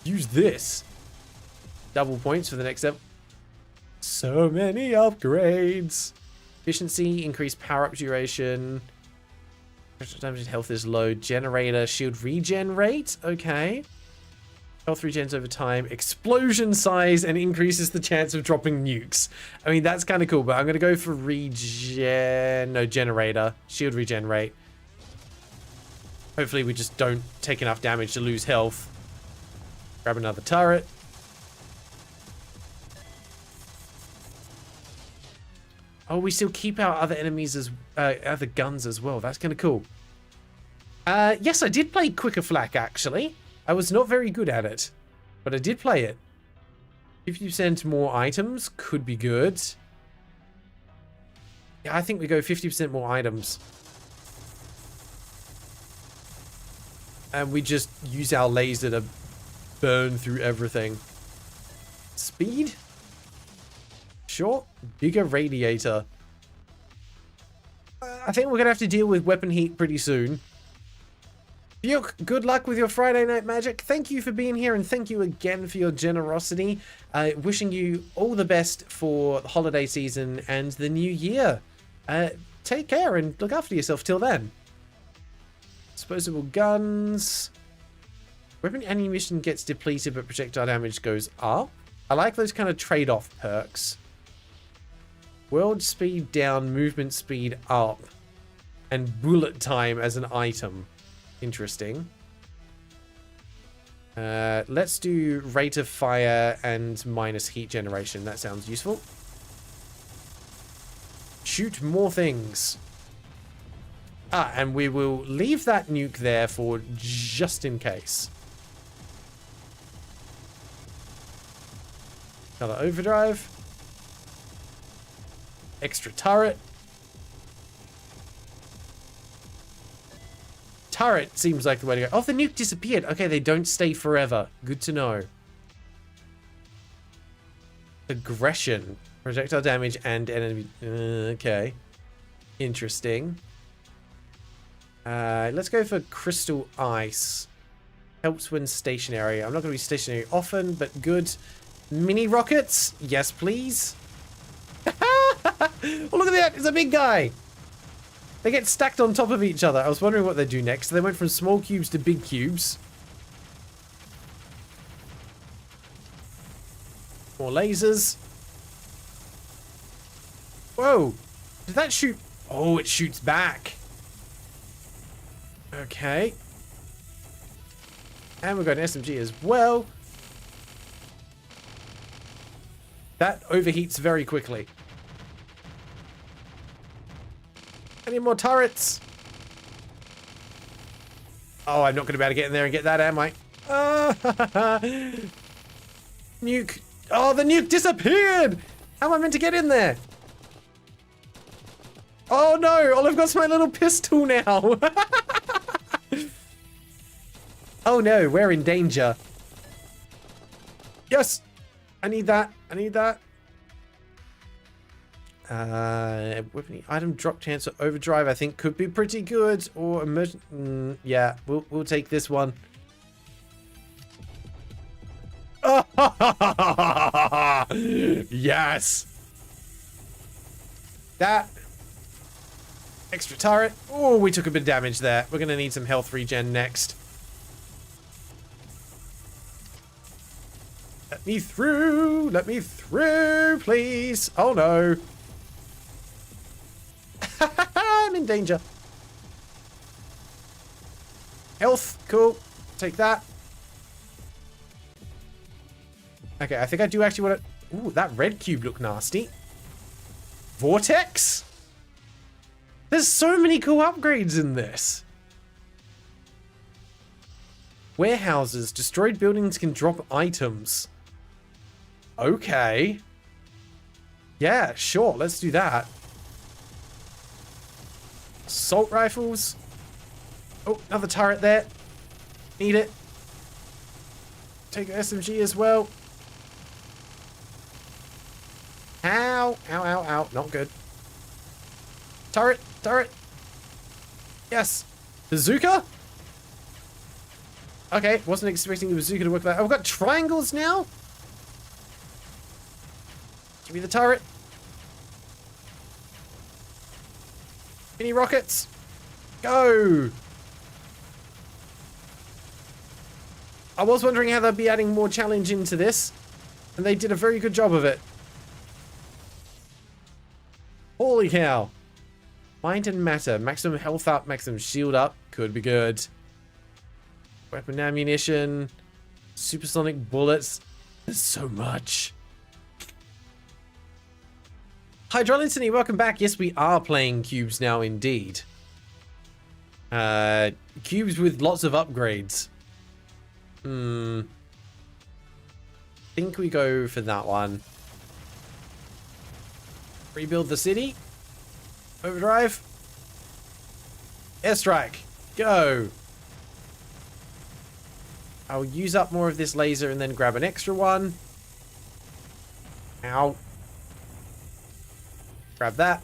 use this. Double points for the next step. So many upgrades. Efficiency, increased power-up duration. Damage and health is low. Generator, shield regen rate. Okay. Health regens over time. Explosion size and increases the chance of dropping nukes. I mean, that's kind of cool, but I'm going to go for generator. Shield regen rate. Hopefully we just don't take enough damage to lose health. Grab another turret. Oh, we still keep our other enemies as other guns as well. That's kind of cool. Yes, I did play Quicker Flak, actually. I was not very good at it, but I did play it. 50% more items could be good. Yeah, I think we go 50% more items. And we just use our laser to burn through everything. Speed? Sure. Bigger radiator. I think we're going to have to deal with weapon heat pretty soon. Buke, good luck with your Friday Night Magic. Thank you for being here, and thank you again for your generosity. Wishing you all the best for the holiday season and the new year. Take care and look after yourself till then. Disposable guns. Weapon ammunition gets depleted, but projectile damage goes up. I like those kind of trade-off perks. World speed down, movement speed up, and bullet time as an item. Interesting. Let's do rate of fire and minus heat generation. That sounds useful. Shoot more things. And we will leave that nuke there for just in case. Another overdrive. Extra turret. Turret seems like the way to go. Oh, the nuke disappeared. Okay, they don't stay forever. Good to know. Aggression. Projectile damage and enemy... okay. Interesting. Let's go for crystal ice. Helps when stationary. I'm not going to be stationary often, but good. Mini rockets? Yes, please. Oh, look at that. It's a big guy. They get stacked on top of each other. I was wondering what they'd do next. They went from small cubes to big cubes. More lasers. Whoa. Did that shoot? Oh, it shoots back. Okay. And we've got an SMG as well. That overheats very quickly. Any more turrets? Oh, I'm not going to be able to get in there and get that, am I? Nuke. Oh, the nuke disappeared! How am I meant to get in there? Oh no, all I've got is my little pistol now. Oh no, we're in danger. Yes! I need that. I need that. Weapon item drop chance or overdrive I think could be pretty good. Or emergent. Yeah, we'll take this one. Yes. That. Extra turret. Oh, we took a bit of damage there. We're gonna need some health regen next. Let me through. Let me through, please. Oh no. I'm in danger. Health. Cool. Take that. Okay, I think I do actually want to... Ooh, that red cube looked nasty. Vortex? There's so many cool upgrades in this. Warehouses. Destroyed buildings can drop items. Okay. Yeah, sure. Let's do that. Assault rifles. Oh, another turret there. Need it. Take an SMG as well. Ow. Ow, ow, ow. Not good. Turret. Turret. Yes. Bazooka? Okay, wasn't expecting the bazooka to work like that. Oh, we've got triangles now? Give me the turret. Mini rockets. Go. I was wondering how they'd be adding more challenge into this. And they did a very good job of it. Holy cow. Mind and matter. Maximum health up, maximum shield up. Could be good. Weapon ammunition. Supersonic bullets. There's so much. Hydrolitany, welcome back. Yes, we are playing cubes now indeed. Cubes with lots of upgrades. Think we go for that one. Rebuild the city. Overdrive. Airstrike. Go. I'll use up more of this laser and then grab an extra one. Ow. Grab that.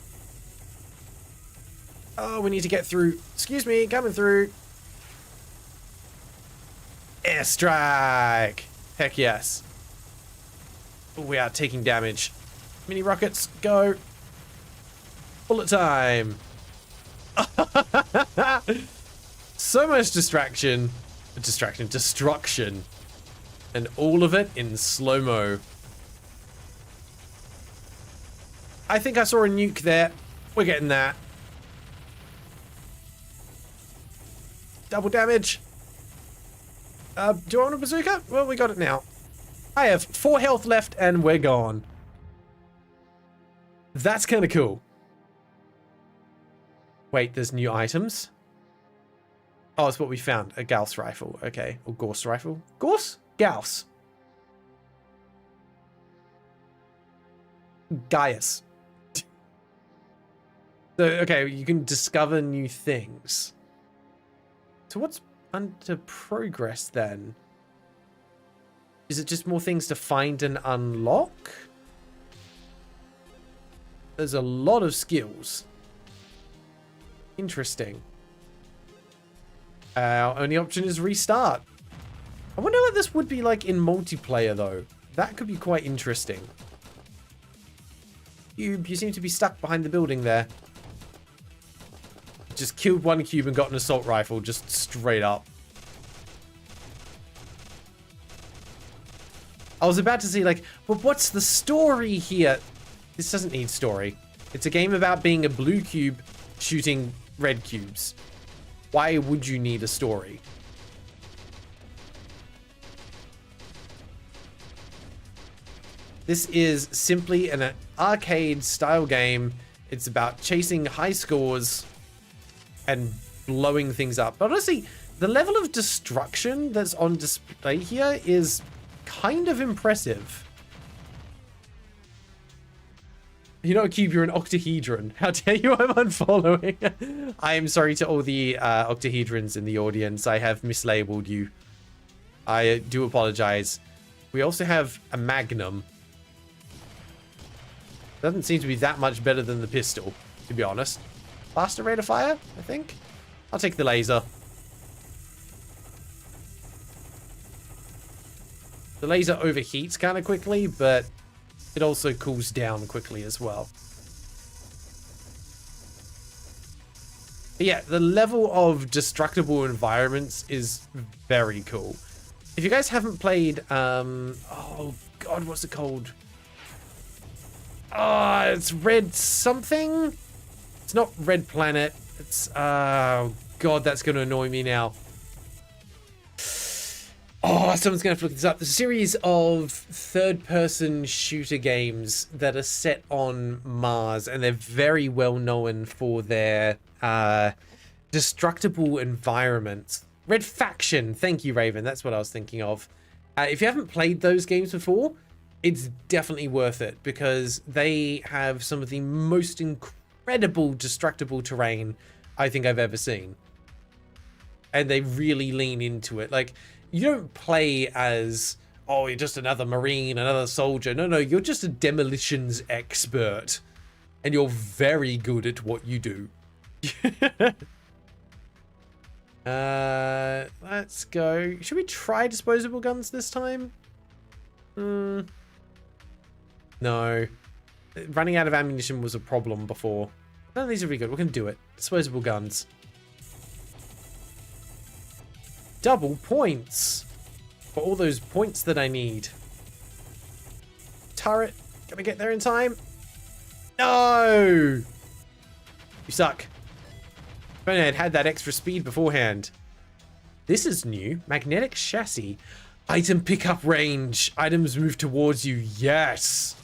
Oh, we need to get through. Excuse me, coming through. Airstrike. Heck yes. Oh, we are taking damage. Mini rockets, go. Bullet time. So much destruction. Destruction. And all of it in slow-mo. I think I saw a nuke there. We're getting that. Double damage. Do I want a bazooka? Well, we got it now. I have 4 health left and we're gone. That's kind of cool. Wait, there's new items? Oh, it's what we found. A Gauss rifle. Okay. Or Gauss rifle. Gauss? Gauss. Gaius. So, okay, you can discover new things. So what's under progress then? Is it just more things to find and unlock? There's a lot of skills. Interesting. Our only option is restart. I wonder what this would be like in multiplayer though. That could be quite interesting. Cube, you seem to be stuck behind the building there. Just killed one cube and got an assault rifle just straight up. I was about to say like, well, what's the story here? This doesn't need story. It's a game about being a blue cube shooting red cubes. Why would you need a story? This is simply an arcade style game. It's about chasing high scores and blowing things up. But honestly, the level of destruction that's on display here is kind of impressive. You're not a cube, you're an octahedron. How dare you, I'm unfollowing. I am sorry to all the octahedrons in the audience. I have mislabeled you. I do apologize. We also have a Magnum. Doesn't seem to be that much better than the pistol, to be honest. Faster rate of fire, I think. I'll take the laser. The laser overheats kind of quickly, but it also cools down quickly as well. But yeah, the level of destructible environments is very cool. If you guys haven't played, oh god, what's it called? It's Red something? It's not Red Planet. It's, oh god, that's going to annoy me now. Oh, someone's going to have to look this up. There's a series of third-person shooter games that are set on Mars, and they're very well known for their destructible environments. Red Faction, thank you, Raven. That's what I was thinking of. If you haven't played those games before, it's definitely worth it because they have some of the most incredible destructible terrain I think I've ever seen. And they really lean into it. Like, you don't play as, oh, you're just another Marine, another soldier. No, you're just a demolitions expert. And you're very good at what you do. Let's go. Should we try disposable guns this time? No. Running out of ammunition was a problem before. None of these are really good. We're going to do it. Disposable guns. Double points. For all those points that I need. Turret. Gonna get there in time? No! You suck. If only I'd had that extra speed beforehand. This is new. Magnetic chassis. Item pickup range. Items move towards you. Yes.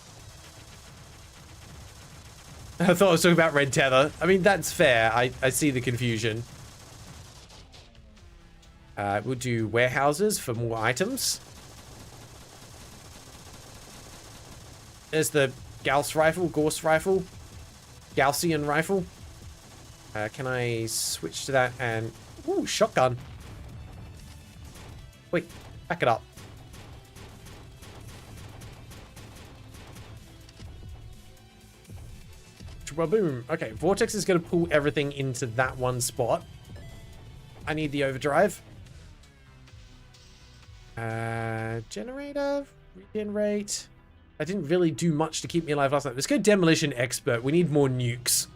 I thought I was talking about red tether. I mean, that's fair. I see the confusion. We'll do warehouses for more items. There's the Gauss rifle, Gauss rifle, Gaussian rifle. Can I switch to that and... Ooh, shotgun. Wait, back it up. Boom. Okay, Vortex is going to pull everything into that one spot. I need the overdrive. Generator, regenerate. I didn't really do much to keep me alive last night. Let's go demolition expert. We need more nukes.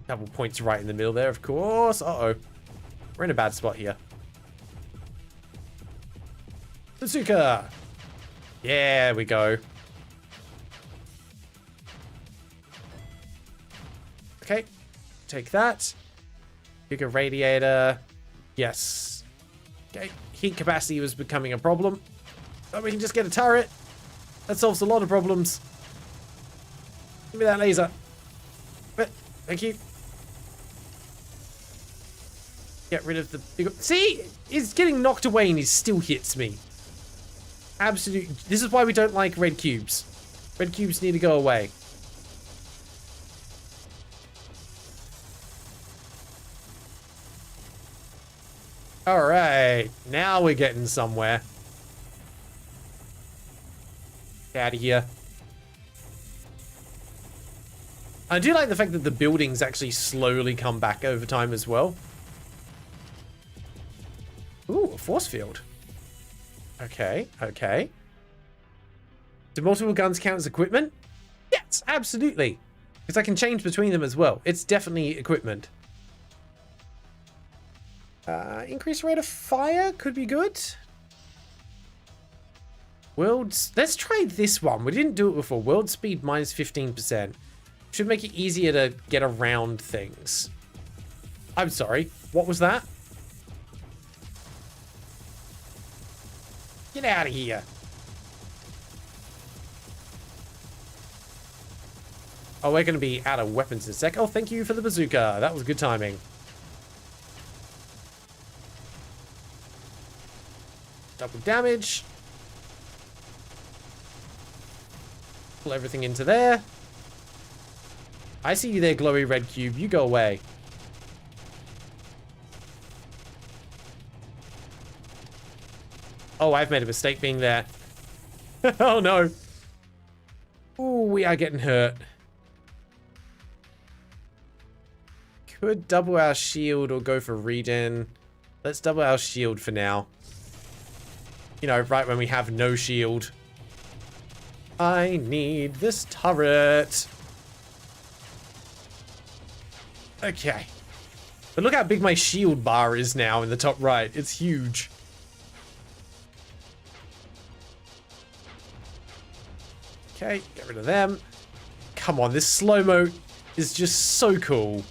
Double points right in the middle there, of course. Uh-oh. We're in a bad spot here. Bazooka. Yeah, we go. Okay, take that. Bigger radiator. Yes. Okay, heat capacity was becoming a problem. But we can just get a turret. That solves a lot of problems. Give me that laser. Thank you. Get rid of the big... See? He's getting knocked away and he still hits me. Absolute... This is why we don't like red cubes. Red cubes need to go away. Alright, now we're getting somewhere. Get out of here. I do like the fact that the buildings actually slowly come back over time as well. Ooh, a force field. Okay, okay. Do multiple guns count as equipment? Yes, absolutely. Because I can change between them as well. It's definitely equipment. Increased rate of fire could be good. Let's try this one. We didn't do it before. World speed minus 15%. Should make it easier to get around things. I'm sorry. What was that? Get out of here. Oh, we're going to be out of weapons in a sec. Oh, thank you for the bazooka. That was good timing. Double damage. Pull everything into there. I see you there, glowy red cube. You go away. Oh, I've made a mistake being there. Oh, no. Ooh, we are getting hurt. Could double our shield or go for regen. Let's double our shield for now. You know, right when we have no shield. I need this turret. Okay. But look how big my shield bar is now in the top right. It's huge. Okay, get rid of them. Come on, this slow-mo is just so cool.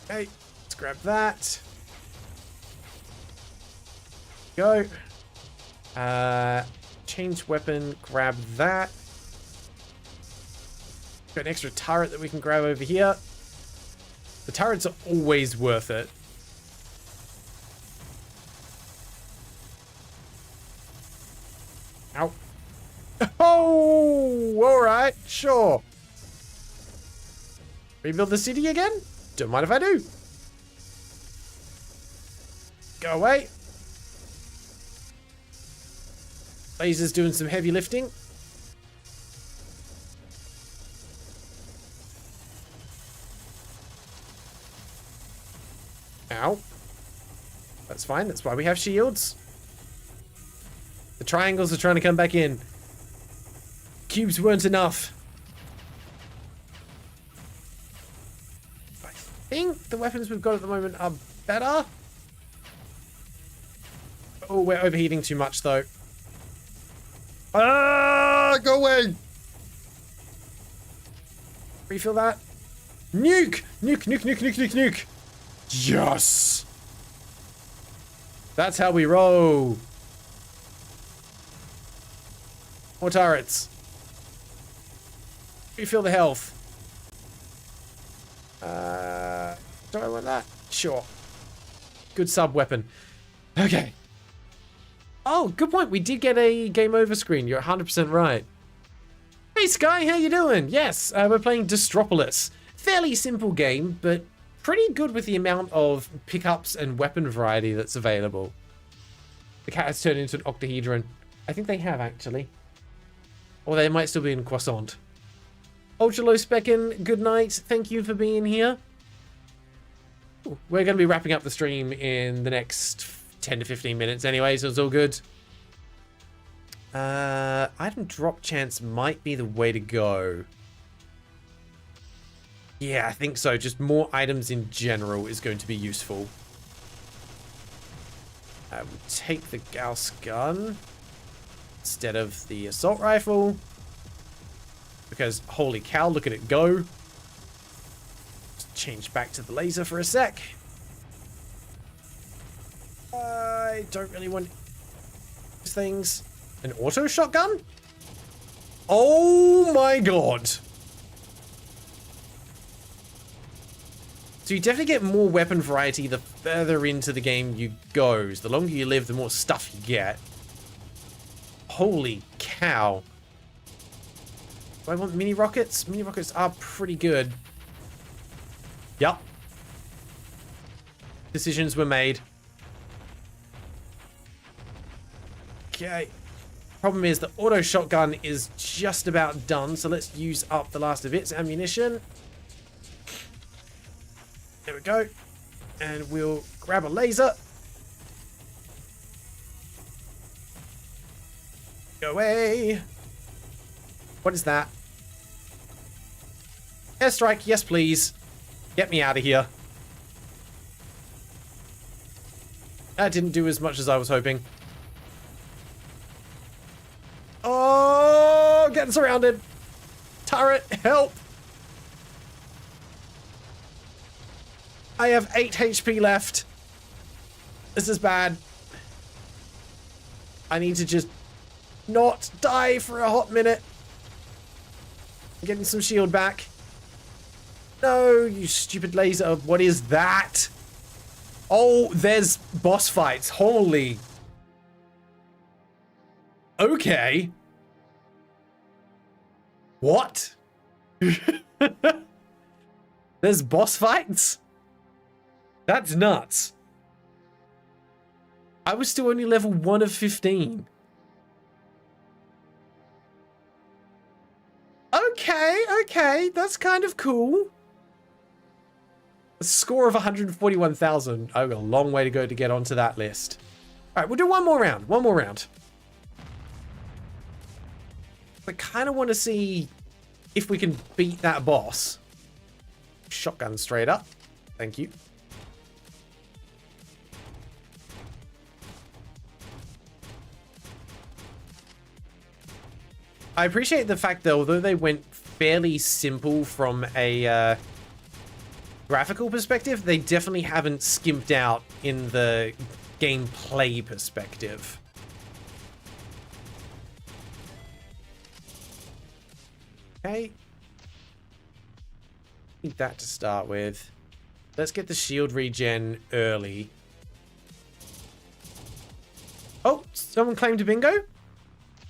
Okay, let's grab that. Go. Change weapon, grab that. Got an extra turret that we can grab over here. The turrets are always worth it. Ow. Oh, all right, sure. Rebuild the city again? Don't mind if I do. Go away. Laser's doing some heavy lifting. Ow. That's fine. That's why we have shields. The triangles are trying to come back in. Cubes weren't enough. I think the weapons we've got at the moment are better. Oh, we're overheating too much, though. Ah, go away. Refill that. Nuke! Nuke, nuke, nuke, nuke, nuke, nuke. Yes! That's how we roll. More turrets. Refill the health. Do I want that? Sure. Good sub weapon. Okay. Oh, good point. We did get a game over screen. You're 100% right. Hey, Sky, how you doing? Yes, we're playing Destropolis. Fairly simple game, but pretty good with the amount of pickups and weapon variety that's available. The cat has turned into an octahedron. I think they have, actually. Or they might still be in croissant. Ultra Low Speckin, good night. Thank you for being here. Ooh, we're going to be wrapping up the stream in the next 10 to 15 minutes anyway, so it's all good. Item drop chance might be the way to go. Yeah, I think so. Just more items in general is going to be useful. We'll take the Gauss gun instead of the assault rifle. Because, holy cow, look at it go. Just change back to the laser for a sec. I don't really want these things. An auto shotgun? Oh my god. So you definitely get more weapon variety the further into the game you go. So the longer you live, the more stuff you get. Holy cow. Do I want mini rockets? Mini rockets are pretty good. Yup. Decisions were made. Okay. Problem is the auto shotgun is just about done, so let's use up the last of its ammunition. There we go. And we'll grab a laser. Go away. What is that? Airstrike, yes please. Get me out of here. That didn't do as much as I was hoping. Oh, getting surrounded. Turret, help. I have 8 HP left. This is bad. I need to just not die for a hot minute. I'm getting some shield back. No, you stupid laser. What is that? Oh, there's boss fights. Holy. Okay. What? There's boss fights? That's nuts. I was still only level 1 of 15. Okay, that's kind of cool. A score of 141,000. I've got a long way to go to get onto that list. All right, we'll do one more round. I kind of want to see if we can beat that boss. Shotgun straight up. Thank you. I appreciate the fact that although they went fairly simple from a graphical perspective, they definitely haven't skimped out in the gameplay perspective. Okay. Need that to start with. Let's get the shield regen early. Oh, someone claimed a bingo?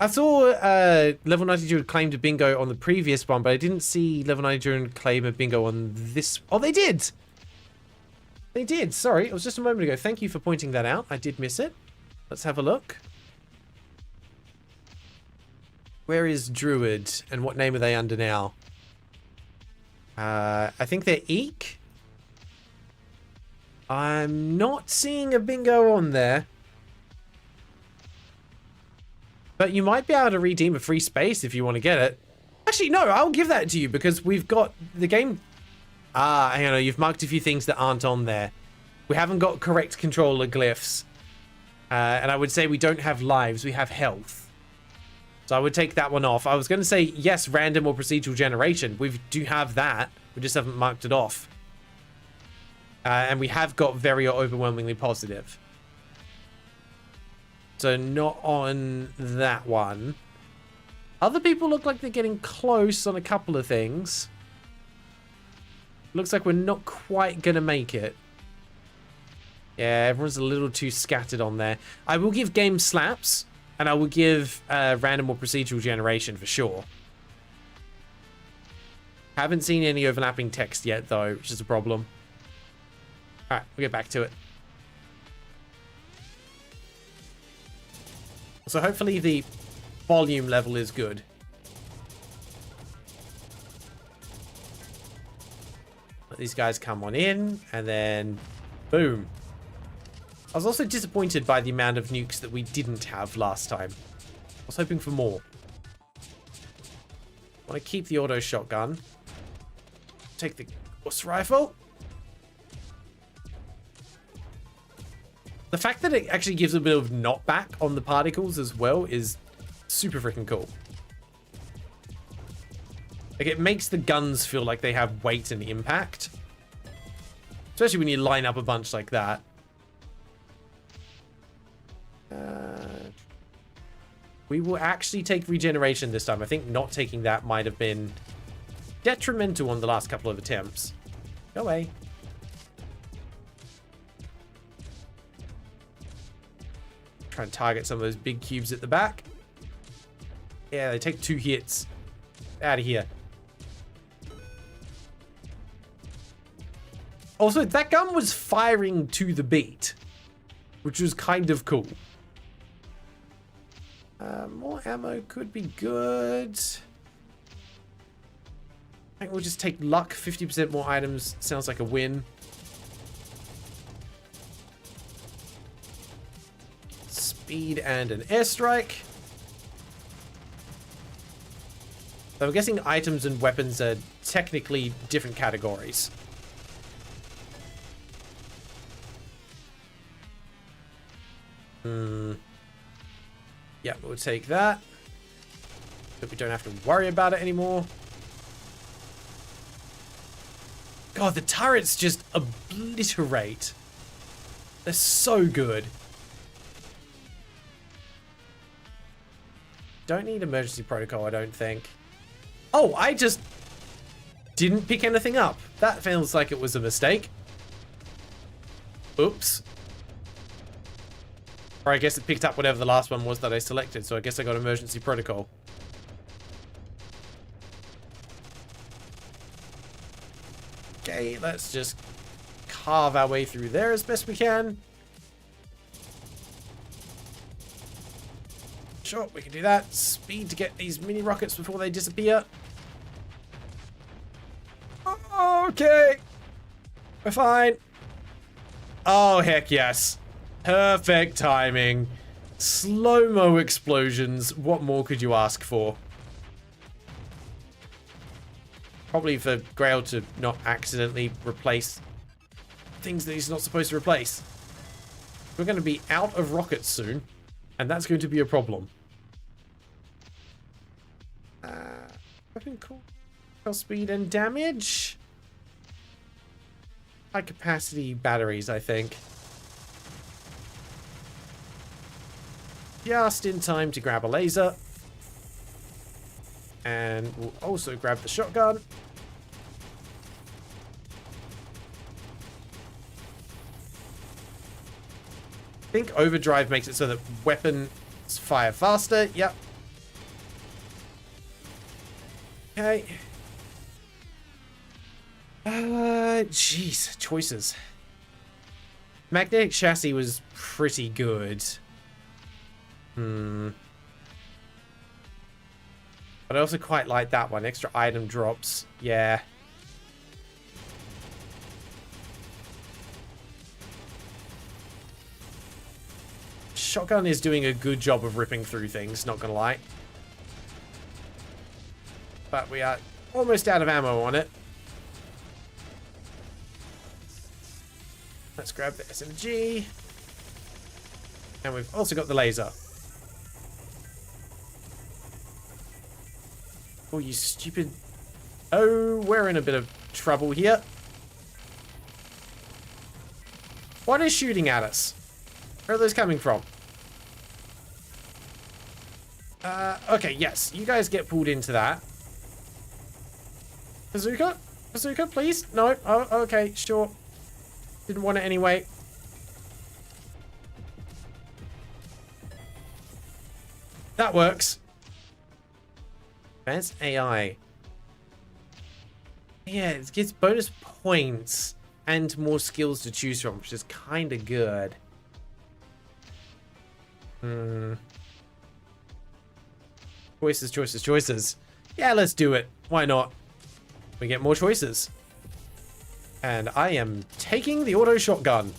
I saw level 92 had claimed a bingo on the previous one, but I didn't see level 92 claim a bingo on this. Oh, they did! They did. Sorry, it was just a moment ago. Thank you for pointing that out. I did miss it. Let's have a look. Where is Druid, and what name are they under now? I think they're Eek. I'm not seeing a bingo on there. But you might be able to redeem a free space if you want to get it. Actually, no, I'll give that to you because we've got the game. Hang on, you've marked a few things that aren't on there. We haven't got correct controller glyphs. And I would say we don't have lives, we have health. So I would take that one off. I was going to say, yes, random or procedural generation. We do have that. We just haven't marked it off. And we have got very or overwhelmingly positive. So not on that one. Other people look like they're getting close on a couple of things. Looks like we're not quite going to make it. Yeah, everyone's a little too scattered on there. I will give game slaps, and I will give random or procedural generation for sure. Haven't seen any overlapping text yet, though, which is a problem. Alright, we'll get back to it. So hopefully the volume level is good. Let these guys come on in, and then boom. I was also disappointed by the amount of nukes that we didn't have last time. I was hoping for more. I want to keep the auto shotgun. Take the horse rifle. The fact that it actually gives a bit of knockback on the particles as well is super freaking cool. Like, it makes the guns feel like they have weight and impact. Especially when you line up a bunch like that. We will actually take regeneration this time. I think not taking that might have been detrimental on the last couple of attempts. Go away. Try and target some of those big cubes at the back. Yeah, they take 2 hits. Out of here. Also, that gun was firing to the beat, which was kind of cool. More ammo could be good. I think we'll just take luck. 50% more items sounds like a win. Speed and an airstrike. So I'm guessing items and weapons are technically different categories. Yeah, we'll take that. But we don't have to worry about it anymore. God, the turrets just obliterate. They're so good. Don't need emergency protocol, I don't think. Oh, I just didn't pick anything up. That feels like it was a mistake. Oops. Or I guess it picked up whatever the last one was that I selected, so I guess I got emergency protocol. Okay, let's just carve our way through there as best we can. Sure, we can do that. Speed to get these mini rockets before they disappear. Okay. We're fine. Oh, heck yes. Perfect timing. Slow-mo explosions. What more could you ask for? Probably for Grail to not accidentally replace things that he's not supposed to replace. We're going to be out of rockets soon, and that's going to be a problem. Weapon cool. Speed and damage. High capacity batteries, I think. Just in time to grab a laser. And we'll also grab the shotgun. I think overdrive makes it so that weapons fire faster. Yep. Okay. Jeez, choices. Magnetic chassis was pretty good. But I also quite like that one. Extra item drops. Yeah. Shotgun is doing a good job of ripping through things, not gonna lie. But we are almost out of ammo on it. Let's grab the SMG. And we've also got the laser. Oh, you stupid... Oh, we're in a bit of trouble here. What is shooting at us? Where are those coming from? Okay, yes. You guys get pulled into that. Bazooka? Bazooka, please? No? Oh, okay, sure. Didn't want it anyway. That works. Advanced AI. Yeah, it gets bonus points and more skills to choose from, which is kind of good. Choices, choices, choices. Yeah, let's do it. Why not? We get more choices. And I am taking the auto shotgun.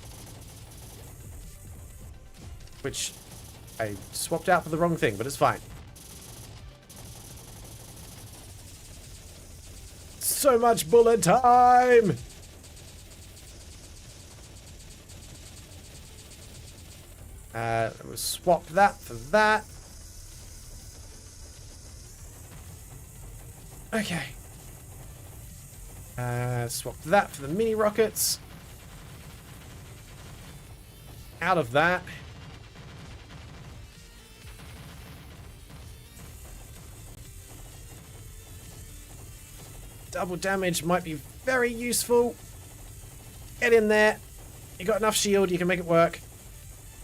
Which I swapped out for the wrong thing, but it's fine. So much bullet time! We'll swap that for that. Okay. Swap that for the mini rockets. Out of that. Double damage might be very useful. Get in there. You got enough shield, you can make it work.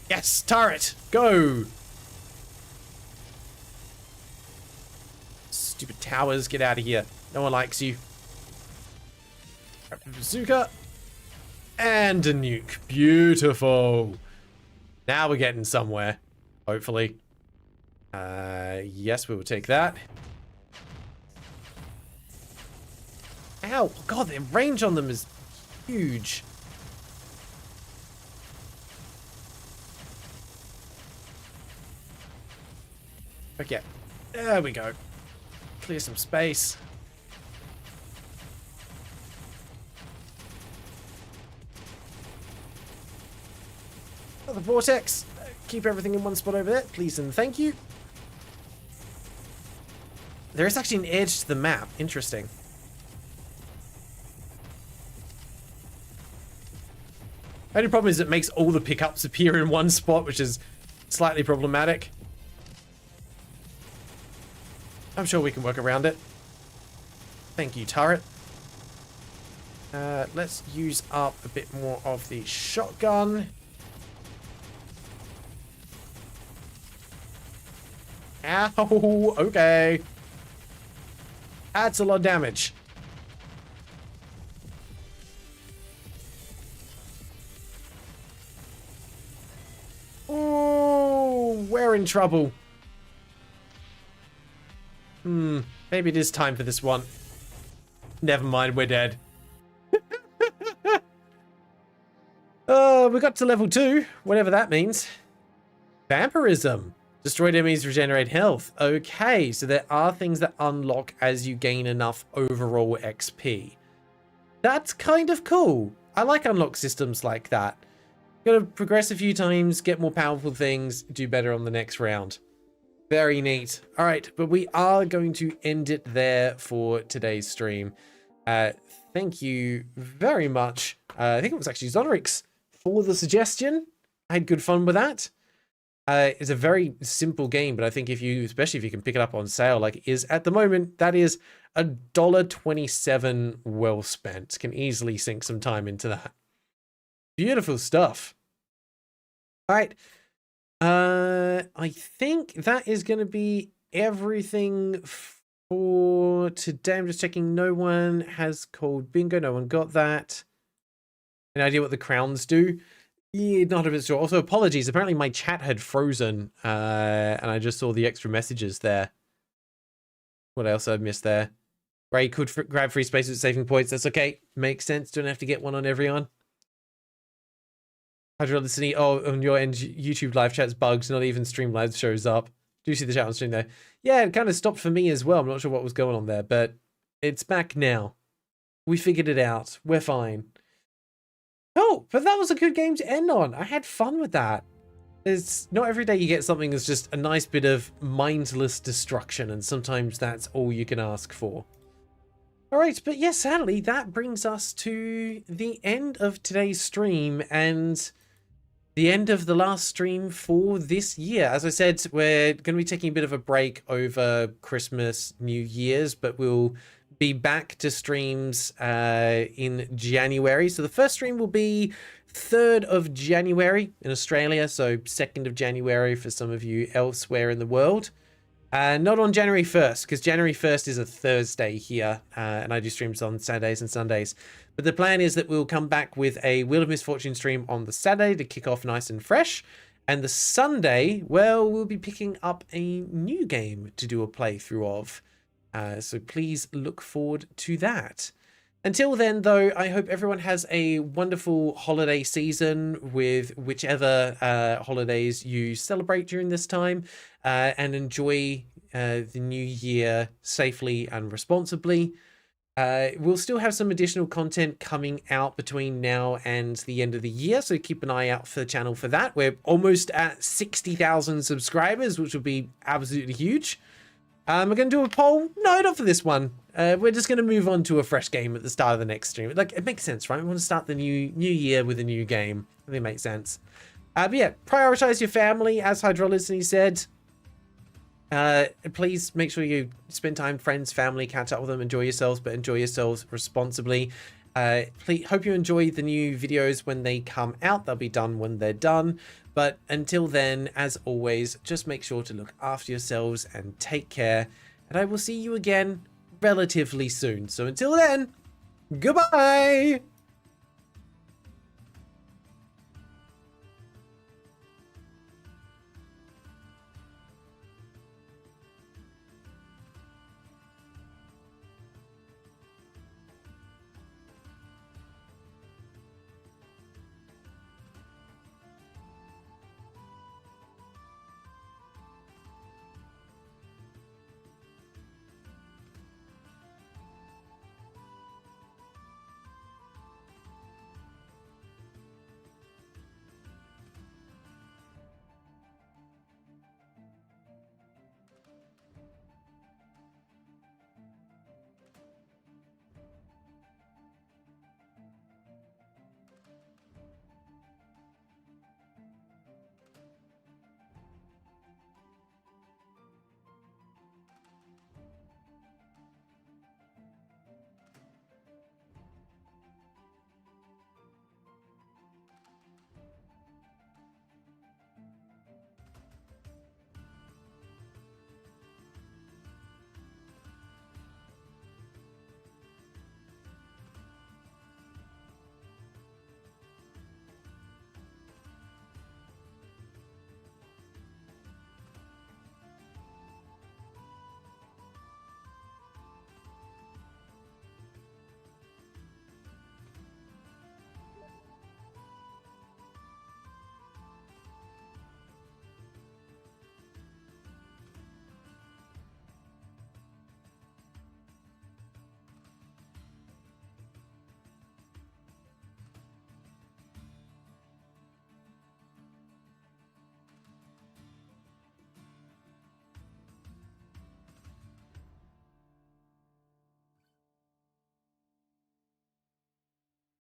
Yes, turret, go! Stupid towers, get out of here. No one likes you. Grab the bazooka. And a nuke. Beautiful. Now we're getting somewhere. Hopefully. Yes, we will take that. Ow! God, the range on them is huge. Okay. There we go. Clear some space. The vortex. Keep everything in one spot over there, please and thank you. There is actually an edge to the map. Interesting. Only problem is it makes all the pickups appear in one spot, which is slightly problematic. I'm sure we can work around it. Thank you, turret. Let's use up a bit more of the shotgun. Ow, okay. That's a lot of damage. in trouble. Maybe it is time for this one. Never mind, we're dead. We got to level 2, whatever that means. Vampirism. Destroyed enemies regenerate health. Okay, so there are things that unlock as you gain enough overall XP. That's kind of cool. I like unlock systems like that. Gotta progress a few times, get more powerful things, do better on the next round. Very neat. All right, but we are going to end it there for today's stream. Thank you very much. I think it was actually Zonrix for the suggestion. I had good fun with that. It's a very simple game, but I think especially if you can pick it up on sale, like it is at the moment, that is $1.27 well spent. Can easily sink some time into that. Beautiful stuff. All right. I think that is going to be everything for today. I'm just checking. No one has called bingo. No one got that. Any idea what the crowns do? Yeah, not a bit sure. Also, apologies. Apparently my chat had frozen, and I just saw the extra messages there. What else I missed there? Ray could grab free space with saving points. That's okay. Makes sense. Don't have to get one on everyone. Hydrolicity. Oh, on your end, YouTube live chat's bugged. Not even Streamlabs shows up. Do you see the chat on stream though? Yeah, it kind of stopped for me as well. I'm not sure what was going on there, but it's back now. We figured it out. We're fine. Oh, but that was a good game to end on. I had fun with that. It's not every day you get something that's just a nice bit of mindless destruction, and sometimes that's all you can ask for. All right, but yes, sadly, that brings us to the end of today's stream and the end of the last stream for this year. As I said, we're going to be taking a bit of a break over Christmas, New Year's, but we'll be back to streams in January. So the first stream will be 3rd of January in Australia, so 2nd of January for some of you elsewhere in the world. Not on January 1st, because January 1st is a Thursday here, and I do streams on Saturdays and Sundays. But the plan is that we'll come back with a Wheel of Misfortune stream on the Saturday to kick off nice and fresh. And the Sunday, well, we'll be picking up a new game to do a playthrough of. So please look forward to that. Until then, though, I hope everyone has a wonderful holiday season with whichever holidays you celebrate during this time, and enjoy the new year safely and responsibly. We'll still have some additional content coming out between now and the end of the year, so keep an eye out for the channel for that. We're almost at 60,000 subscribers, which will be absolutely huge. We're going to do a poll. No, not for this one. We're just going to move on to a fresh game at the start of the next stream. Like, it makes sense, right? We want to start the new year with a new game. I think it makes sense. But yeah, prioritize your family, as Hydrolicity said. Please make sure you spend time with friends, family, catch up with them, enjoy yourselves, but enjoy yourselves responsibly. Hope you enjoy the new videos when they come out. They'll be done when they're done. But until then, as always, just make sure to look after yourselves and take care. And I will see you again relatively soon. So until then, goodbye!